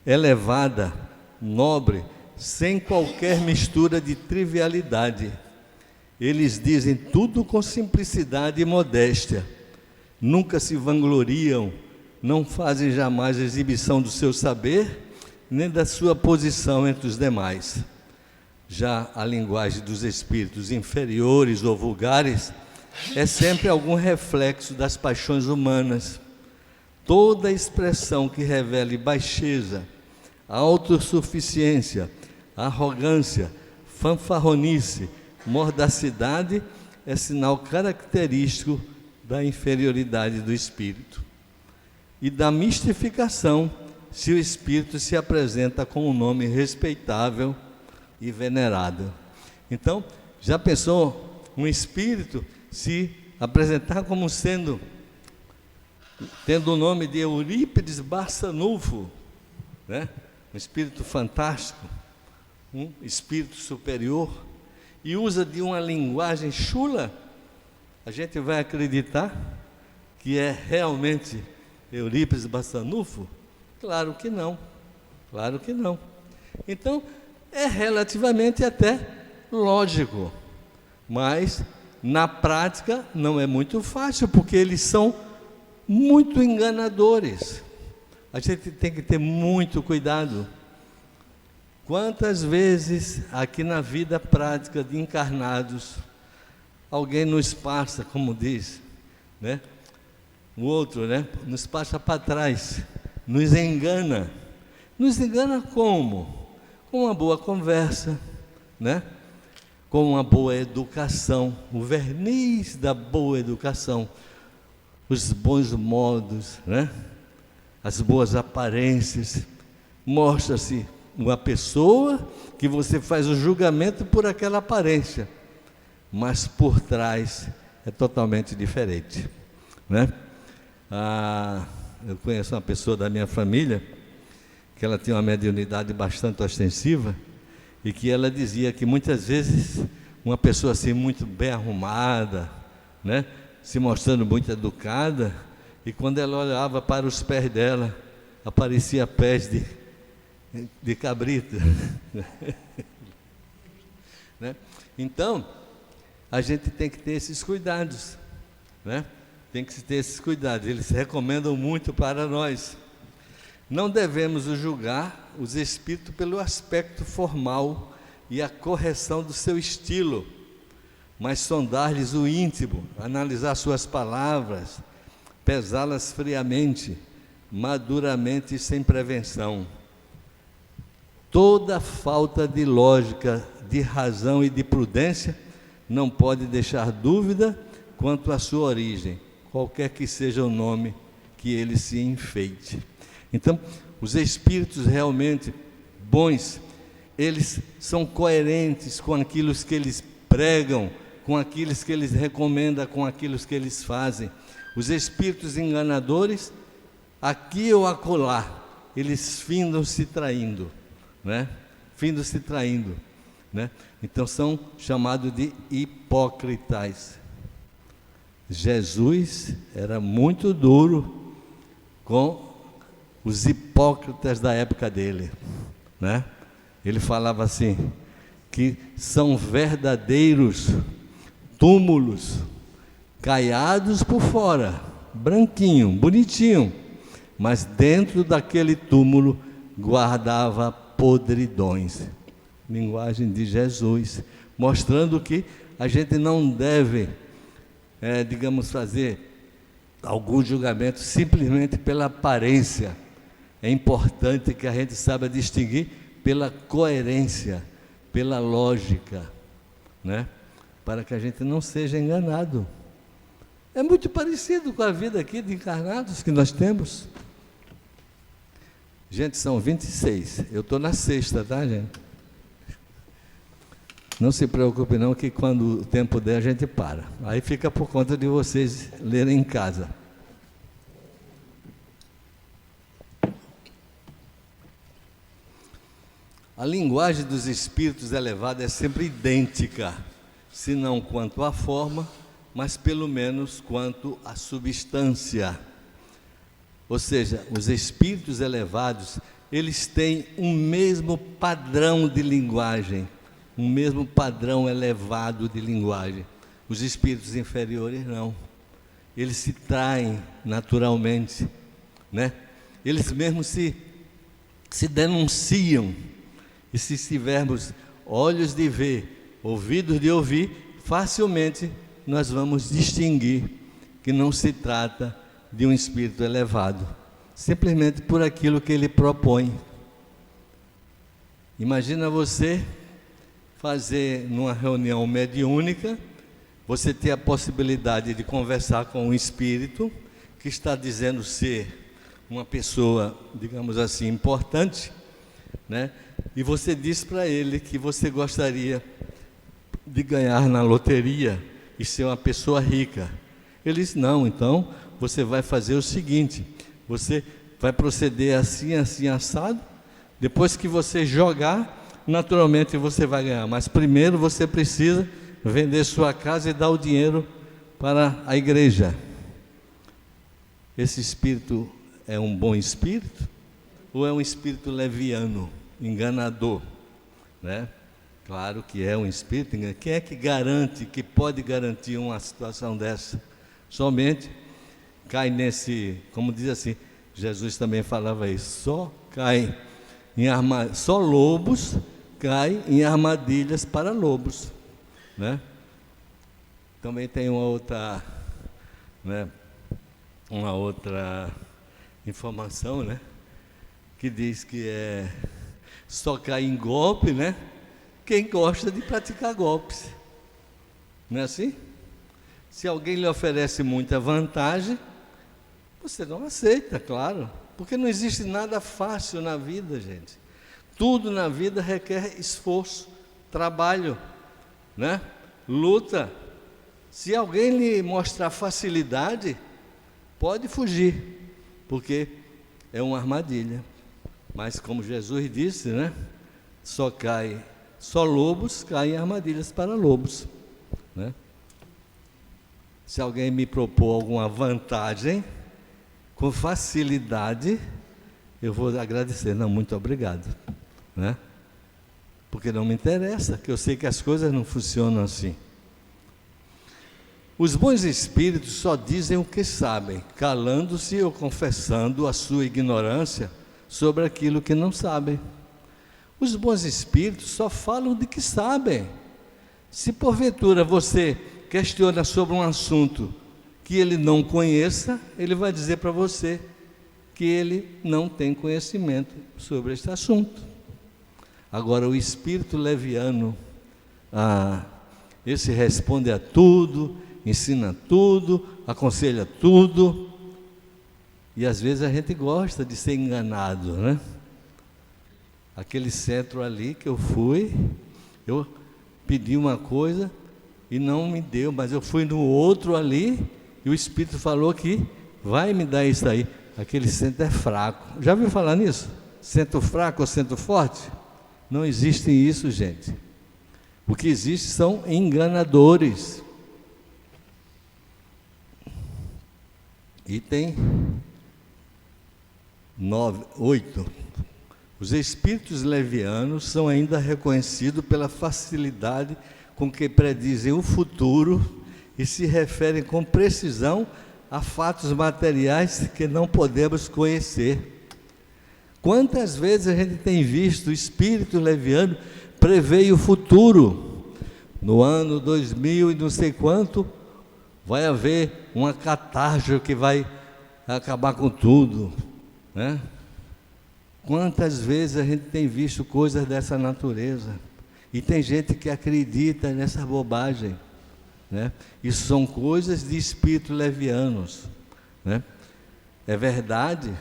S3: elevada, nobre, sem qualquer mistura de trivialidade. Eles dizem tudo com simplicidade e modéstia, nunca se vangloriam, não fazem jamais exibição do seu saber, nem da sua posição entre os demais. Já a linguagem dos espíritos inferiores ou vulgares é sempre algum reflexo das paixões humanas. Toda expressão que revele baixeza, autossuficiência, arrogância, fanfarronice, mordacidade é sinal característico da inferioridade do espírito e da mistificação, se o espírito se apresenta com um nome respeitável e venerado. Então, já pensou um espírito se apresentar como sendo, tendo o nome de Eurípides Barçanufo, né? Um espírito fantástico, um espírito superior, e usa de uma linguagem chula, a gente vai acreditar que é realmente Eurípides Barçanufo? Claro que não, claro que não. Então, é relativamente até lógico, mas na prática não é muito fácil, porque eles são muito enganadores. A gente tem que ter muito cuidado. Quantas vezes aqui na vida prática de encarnados, alguém nos passa, como diz, né? O outro, né? Nos passa para trás, nos engana. Nos engana como? Com uma boa conversa, né? Com uma boa educação, o verniz da boa educação, os bons modos, né? As boas aparências. Mostra-se uma pessoa que você faz o julgamento por aquela aparência, mas por trás é totalmente diferente, né? Eu conheço uma pessoa da minha família que ela tinha uma mediunidade bastante ostensiva e que ela dizia que muitas vezes uma pessoa assim muito bem arrumada, né, se mostrando muito educada, e quando ela olhava para os pés dela, aparecia pés de cabrito. Né? Então, a gente tem que ter esses cuidados, né? Tem que ter esses cuidados, eles recomendam muito para nós. Não devemos julgar os espíritos pelo aspecto formal e a correção do seu estilo, mas sondar-lhes o íntimo, analisar suas palavras, pesá-las friamente, maduramente e sem prevenção. Toda falta de lógica, de razão e de prudência não pode deixar dúvida quanto à sua origem, qualquer que seja o nome que ele se enfeite. Então, os espíritos realmente bons, eles são coerentes com aquilo que eles pregam, com aquilo que eles recomendam, com aquilo que eles fazem. Os espíritos enganadores, aqui ou acolá, eles findam se traindo, né? Findam-se traindo, né? Então são chamados de hipócritas. Jesus era muito duro com os hipócritas da época dele, né? Ele falava assim, que são verdadeiros túmulos, caiados por fora, branquinho, bonitinho, mas dentro daquele túmulo guardava podridões. Linguagem de Jesus, mostrando que a gente não deve, digamos, fazer algum julgamento simplesmente pela aparência. É importante que a gente saiba distinguir pela coerência, pela lógica, né? Para que a gente não seja enganado. É muito parecido com a vida aqui de encarnados que nós temos. Gente, são 26. Eu estou na sexta, tá, gente? Não se preocupe não, que quando o tempo der a gente para. Aí fica por conta de vocês lerem em casa. A linguagem dos espíritos elevados é sempre idêntica, se não quanto à forma, mas pelo menos quanto à substância. Ou seja, os espíritos elevados, eles têm um mesmo padrão de linguagem, um mesmo padrão elevado de linguagem. Os espíritos inferiores não. Eles se traem naturalmente, né? Eles mesmos se denunciam. E se tivermos olhos de ver, ouvidos de ouvir, facilmente nós vamos distinguir que não se trata de um espírito elevado, simplesmente por aquilo que ele propõe. Imagina você fazer numa reunião mediúnica, você ter a possibilidade de conversar com um espírito que está dizendo ser uma pessoa, digamos assim, importante, né? E você diz para ele que você gostaria de ganhar na loteria e ser uma pessoa rica. Ele diz, não, então você vai fazer o seguinte, você vai proceder assim, assim, assado, depois que você jogar, naturalmente você vai ganhar, mas primeiro você precisa vender sua casa e dar o dinheiro para a igreja. Esse espírito é um bom espírito ou é um espírito leviano, enganador, né? Claro que é um espírito enganador. Quem é que garante, que pode garantir uma situação dessa? Somente cai nesse, como diz assim, Jesus também falava isso, só lobos caem em armadilhas para lobos, né? Também tem uma outra, né, uma outra informação, né, que diz que só cai em golpe, né, quem gosta de praticar golpes. Não é assim? Se alguém lhe oferece muita vantagem, você não aceita, claro, porque não existe nada fácil na vida, gente. Tudo na vida requer esforço, trabalho, né? Luta. Se alguém lhe mostrar facilidade, pode fugir, porque é uma armadilha. Mas como Jesus disse, né? Só lobos caem em armadilhas para lobos, né? Se alguém me propor alguma vantagem, com facilidade, eu vou agradecer, não, muito obrigado, né? Porque não me interessa, que eu sei que as coisas não funcionam assim. Os bons espíritos só dizem o que sabem, calando-se ou confessando a sua ignorância sobre aquilo que não sabem. Os bons espíritos só falam de que sabem. Se porventura você questiona sobre um assunto que ele não conheça, ele vai dizer para você que ele não tem conhecimento sobre este assunto. Agora, o espírito leviano, esse responde a tudo, ensina tudo, aconselha tudo, e às vezes a gente gosta de ser enganado, né? Aquele centro ali que eu fui, eu pedi uma coisa e não me deu, mas eu fui no outro ali e o Espírito falou que vai me dar isso aí. Aquele centro é fraco. Já ouviu falar nisso? Centro fraco ou centro forte? Não existe isso, gente. O que existe são enganadores. Item 8. Os espíritos levianos são ainda reconhecidos pela facilidade com que predizem o futuro e se referem com precisão a fatos materiais que não podemos conhecer. Quantas vezes a gente tem visto o espírito leviano prever o futuro? No ano 2000 e não sei quanto, vai haver uma catástrofe que vai acabar com tudo, né? Quantas vezes a gente tem visto coisas dessa natureza? E tem gente que acredita nessa bobagem, né? Isso são coisas de espíritos levianos, né? É verdade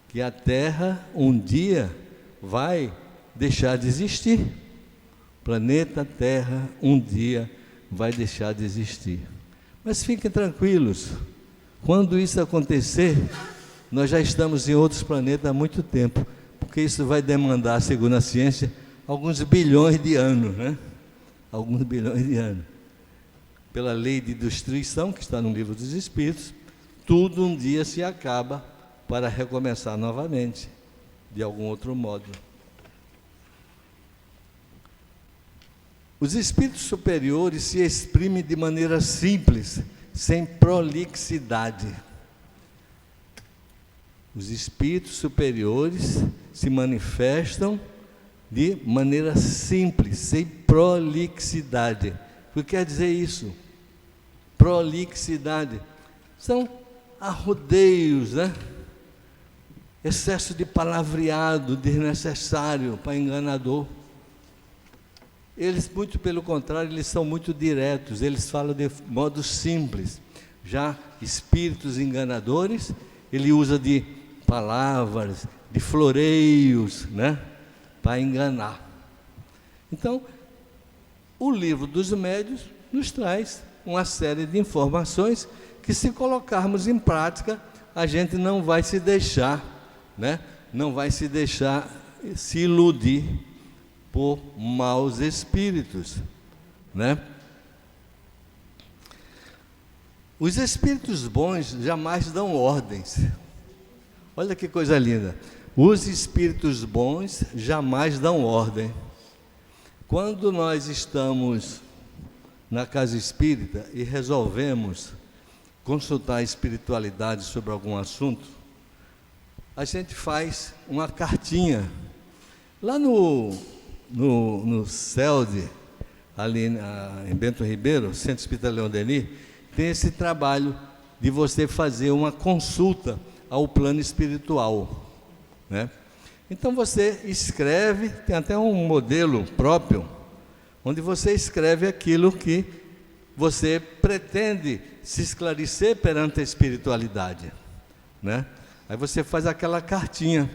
S3: que a Terra um dia vai deixar de existir. O planeta Terra um dia vai deixar de existir. Mas fiquem tranquilos, quando isso acontecer, nós já estamos em outros planetas há muito tempo, porque isso vai demandar, segundo a ciência, alguns bilhões de anos, né? Alguns bilhões de anos. Pela lei de destruição, que está no livro dos Espíritos, tudo um dia se acaba para recomeçar novamente, de algum outro modo. Os espíritos superiores se exprimem de maneira simples, sem prolixidade. Os espíritos superiores se manifestam de maneira simples, sem prolixidade. O que quer dizer isso? Prolixidade são arrodeios, né? Excesso de palavreado desnecessário para enganador. Eles, muito pelo contrário, eles são muito diretos, eles falam de modo simples. Já espíritos enganadores, ele usa de palavras, de floreios, né, para enganar. Então, o livro dos médiuns nos traz uma série de informações que, se colocarmos em prática, a gente não vai se deixar, né, não vai se deixar se iludir por maus espíritos, né? Os espíritos bons jamais dão ordens. Olha que coisa linda. Os espíritos bons jamais dão ordem. Quando nós estamos na casa espírita e resolvemos consultar a espiritualidade sobre algum assunto, a gente faz uma cartinha. Lá no CELD, ali em Bento Ribeiro, Centro Espírita Leão Denis, tem esse trabalho de você fazer uma consulta ao plano espiritual, né? Então você escreve, tem até um modelo próprio, onde você escreve aquilo que você pretende se esclarecer perante a espiritualidade, né? Aí você faz aquela cartinha,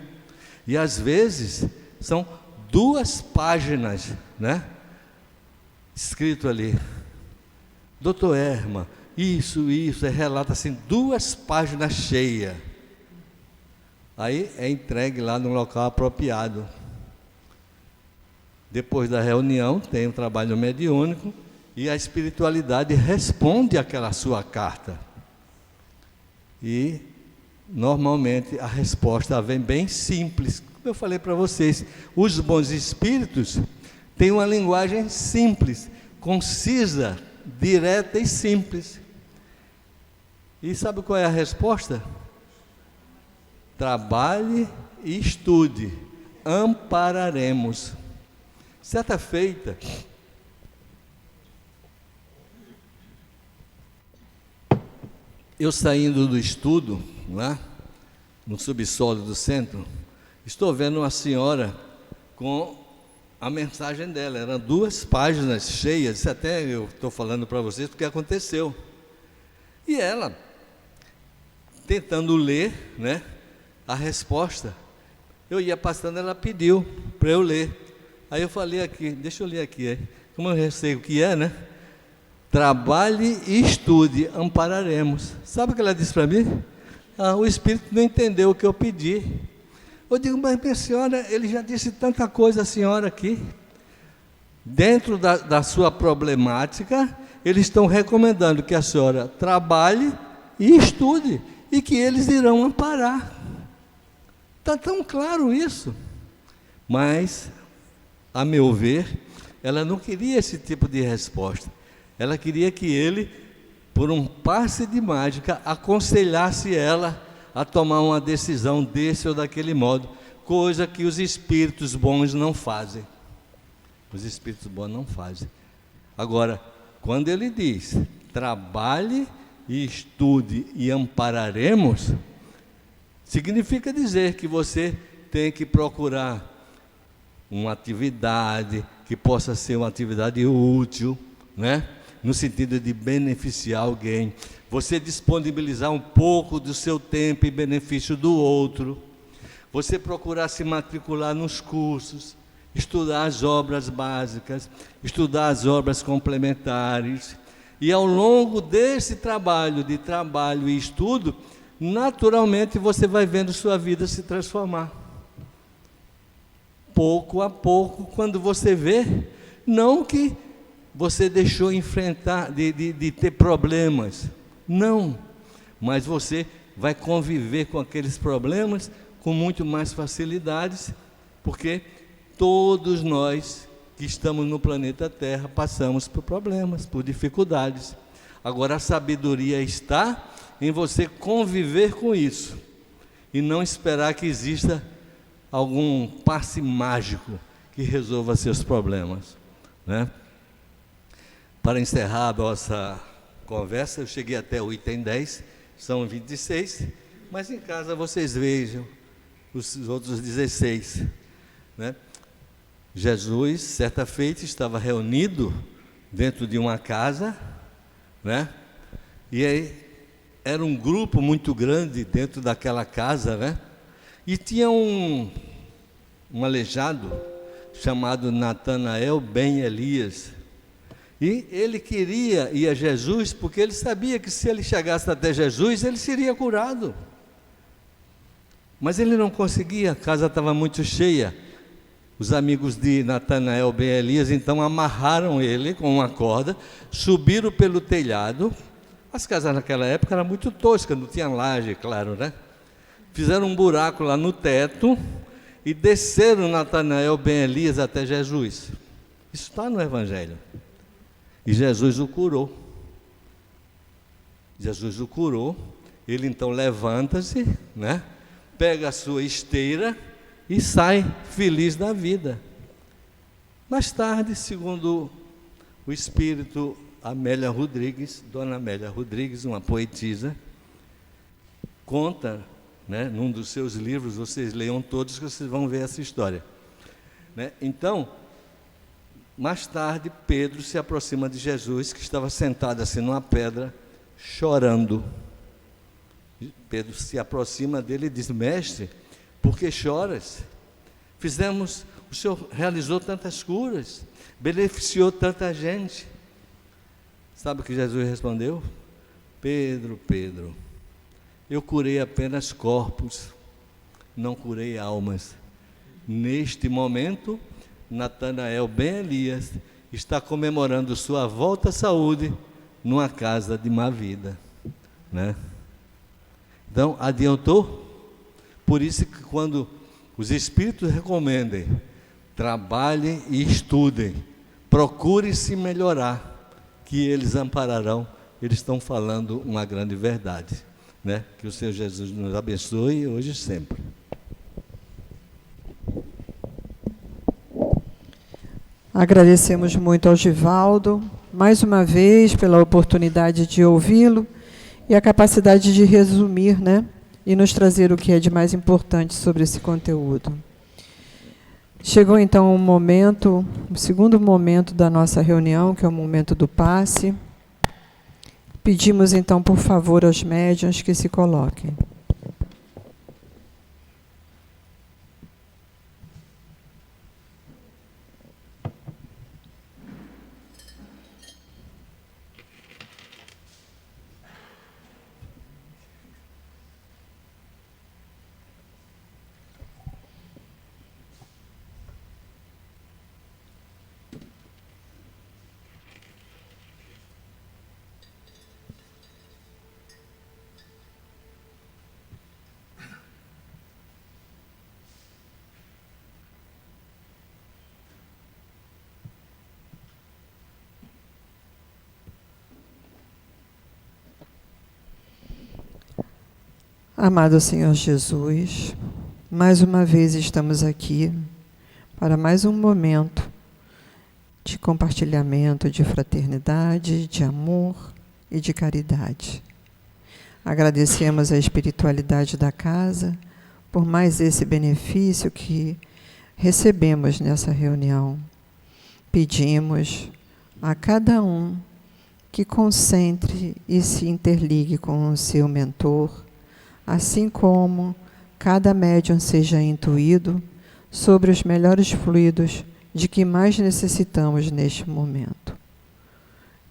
S3: e às vezes são 2 páginas, né? Escrito ali, doutor Erma, isso, relata assim, 2 páginas cheias. Aí é entregue lá no local apropriado. Depois da reunião, tem um trabalho mediúnico e a espiritualidade responde àquela sua carta. E, normalmente, a resposta vem bem simples. Como eu falei para vocês, os bons espíritos têm uma linguagem simples, concisa, direta e simples. E sabe qual é a resposta? Trabalhe e estude, ampararemos. Certa feita, eu saindo do estudo, lá no subsolo do centro, estou vendo uma senhora com a mensagem dela, eram 2 páginas cheias, isso até eu estou falando para vocês porque aconteceu. E ela, tentando ler, né, a resposta, eu ia passando, ela pediu para eu ler. Aí eu falei aqui, deixa eu ler aqui, como eu já sei o que é, né? Trabalhe e estude, ampararemos. Sabe o que ela disse para mim? O Espírito não entendeu o que eu pedi. Eu digo, mas minha senhora, ele já disse tanta coisa, a senhora aqui. Dentro da sua problemática, eles estão recomendando que a senhora trabalhe e estude, e que eles irão amparar. Está tão claro isso. Mas, a meu ver, ela não queria esse tipo de resposta. Ela queria que ele, por um passe de mágica, aconselhasse ela a tomar uma decisão desse ou daquele modo, coisa que os espíritos bons não fazem. Os espíritos bons não fazem. Agora, quando ele diz, trabalhe e estude e ampararemos, significa dizer que você tem que procurar uma atividade que possa ser uma atividade útil, né? No sentido de beneficiar alguém, você disponibilizar um pouco do seu tempo em benefício do outro, você procurar se matricular nos cursos, estudar as obras básicas, estudar as obras complementares, e ao longo desse trabalho e estudo, naturalmente você vai vendo sua vida se transformar. Pouco a pouco, quando você vê, não que você deixou enfrentar, de ter problemas, não, mas você vai conviver com aqueles problemas com muito mais facilidades, porque todos nós que estamos no planeta Terra passamos por problemas, por dificuldades. Agora a sabedoria está em você conviver com isso, e não esperar que exista algum passe mágico que resolva seus problemas, né? Para encerrar a nossa conversa, eu cheguei até o item 10, são 26, mas em casa vocês vejam os outros 16, né? Jesus, certa feita, estava reunido dentro de uma casa, né? E aí era um grupo muito grande dentro daquela casa, né? E tinha um aleijado chamado Natanael ben Elias. E ele queria ir a Jesus, porque ele sabia que se ele chegasse até Jesus, ele seria curado. Mas ele não conseguia, a casa estava muito cheia. Os amigos de Natanael ben Elias, então, amarraram ele com uma corda, subiram pelo telhado. As casas naquela época eram muito toscas, não tinha laje, claro, né? Fizeram um buraco lá no teto e desceram Natanael ben Elias até Jesus. Isso está no Evangelho. E Jesus o curou. Jesus o curou. Ele então levanta-se, né? Pega a sua esteira e sai feliz da vida. Mais tarde, segundo o espírito Amélia Rodrigues, Dona Amélia Rodrigues, uma poetisa, conta, né, num dos seus livros, vocês leiam todos que vocês vão ver essa história, né? Então, mais tarde, Pedro se aproxima de Jesus, que estava sentado assim numa pedra, chorando. Pedro se aproxima dele e diz: mestre, por que choras? O Senhor realizou tantas curas, beneficiou tanta gente. Sabe o que Jesus respondeu? Pedro, Pedro, eu curei apenas corpos, não curei almas. Neste momento, Natanael ben Elias está comemorando sua volta à saúde numa casa de má vida, né? Então, adiantou? Por isso que quando os espíritos recomendem, trabalhem e estudem, procurem se melhorar, que eles ampararão, eles estão falando uma grande verdade, né? Que o Senhor Jesus nos abençoe hoje e sempre.
S2: Agradecemos muito ao Givaldo, mais uma vez, pela oportunidade de ouvi-lo e a capacidade de resumir, né? E nos trazer o que é de mais importante sobre esse conteúdo. Chegou então o momento, o segundo momento da nossa reunião, que é o momento do passe. Pedimos então, por favor, aos médiuns que se coloquem. Amado Senhor Jesus, mais uma vez estamos aqui para mais um momento de compartilhamento, de fraternidade, de amor e de caridade. Agradecemos a espiritualidade da casa por mais esse benefício que recebemos nessa reunião. Pedimos a cada um que concentre e se interligue com o seu mentor, assim como cada médium seja intuído sobre os melhores fluidos de que mais necessitamos neste momento.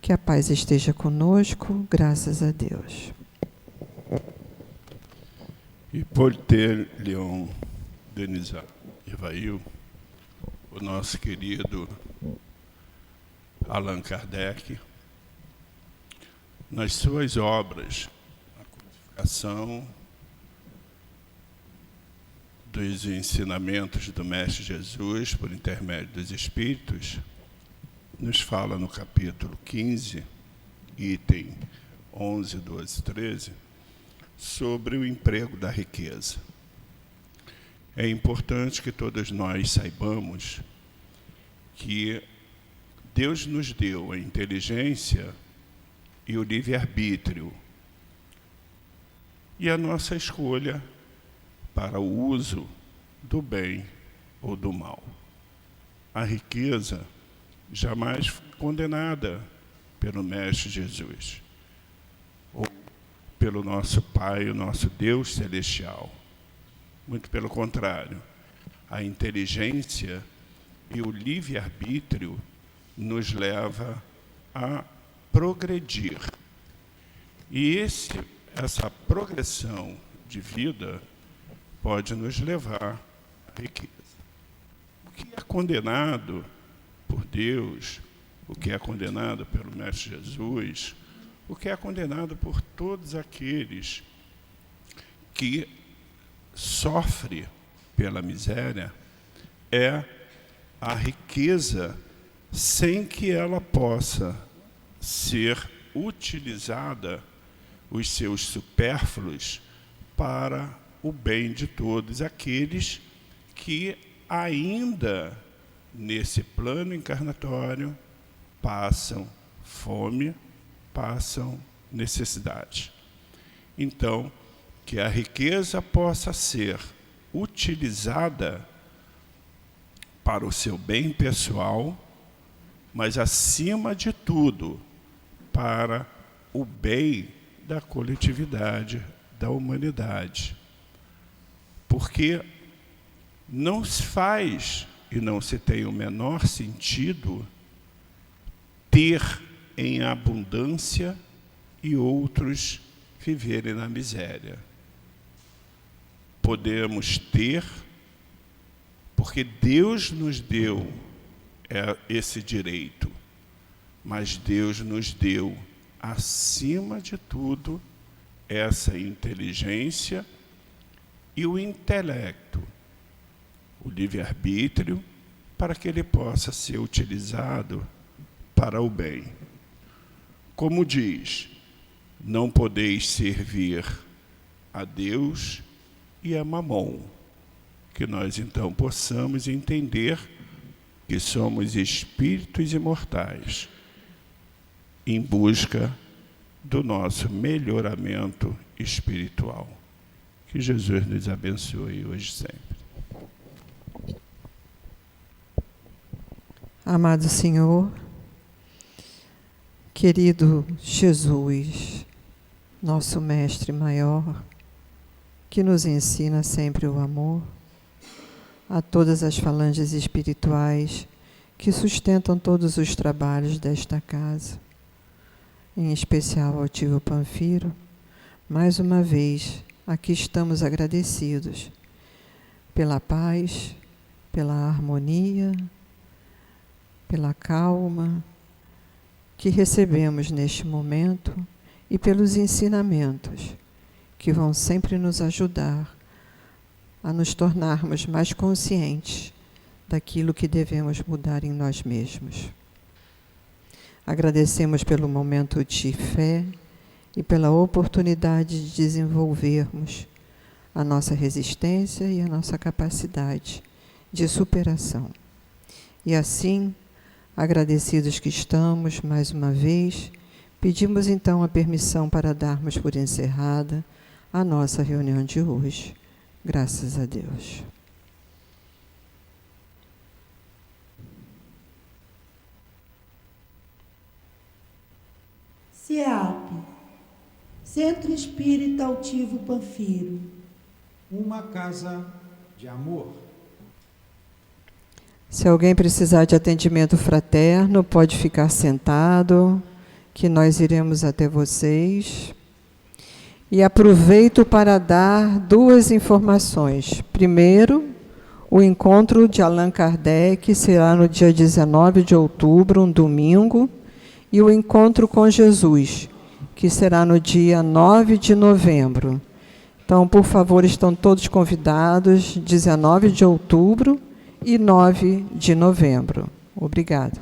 S2: Que a paz esteja conosco, graças a Deus.
S4: E por ter Leon Denis Ivail, o nosso querido Allan Kardec, nas suas obras, a codificação dos ensinamentos do Mestre Jesus, por intermédio dos Espíritos, nos fala no capítulo 15, item 11, 12, 13, sobre o emprego da riqueza. É importante que todos nós saibamos que Deus nos deu a inteligência e o livre-arbítrio e a nossa escolha para o uso do bem ou do mal. A riqueza jamais foi condenada pelo Mestre Jesus, ou pelo nosso Pai, o nosso Deus celestial. Muito pelo contrário, a inteligência e o livre-arbítrio nos leva a progredir. E essa progressão de vida pode nos levar à riqueza. O que é condenado por Deus, o que é condenado pelo Mestre Jesus, o que é condenado por todos aqueles que sofrem pela miséria, é a riqueza sem que ela possa ser utilizada, os seus supérfluos, para o bem de todos aqueles que ainda nesse plano encarnatório passam fome, passam necessidade. Então, que a riqueza possa ser utilizada para o seu bem pessoal, mas acima de tudo para o bem da coletividade, da humanidade. Porque não se faz e não se tem o menor sentido ter em abundância e outros viverem na miséria. Podemos ter, porque Deus nos deu esse direito, mas Deus nos deu, acima de tudo, essa inteligência e o intelecto, o livre-arbítrio, para que ele possa ser utilizado para o bem. Como diz, não podeis servir a Deus e a Mamon, que nós então possamos entender que somos espíritos imortais em busca do nosso melhoramento espiritual. Que Jesus nos abençoe hoje e sempre.
S2: Amado Senhor, querido Jesus, nosso Mestre maior, que nos ensina sempre o amor, a todas as falanges espirituais que sustentam todos os trabalhos desta casa, em especial ao tio Panfiro, mais uma vez aqui estamos agradecidos pela paz, pela harmonia, pela calma que recebemos neste momento e pelos ensinamentos que vão sempre nos ajudar a nos tornarmos mais conscientes daquilo que devemos mudar em nós mesmos. Agradecemos pelo momento de fé e pela oportunidade de desenvolvermos a nossa resistência e a nossa capacidade de superação. E assim, agradecidos que estamos, mais uma vez, pedimos então a permissão para darmos por encerrada a nossa reunião de hoje. Graças a Deus.
S5: CEAP, Centro Espírita Altivo Panfiro.
S1: Uma casa de amor.
S2: Se alguém precisar de atendimento fraterno, pode ficar sentado, que nós iremos até vocês. E aproveito para dar duas informações. Primeiro, o encontro de Allan Kardec será no dia 19 de outubro, um domingo, e o encontro com Jesus, que será no dia 9 de novembro. Então, por favor, estão todos convidados, 19 de outubro e 9 de novembro. Obrigada.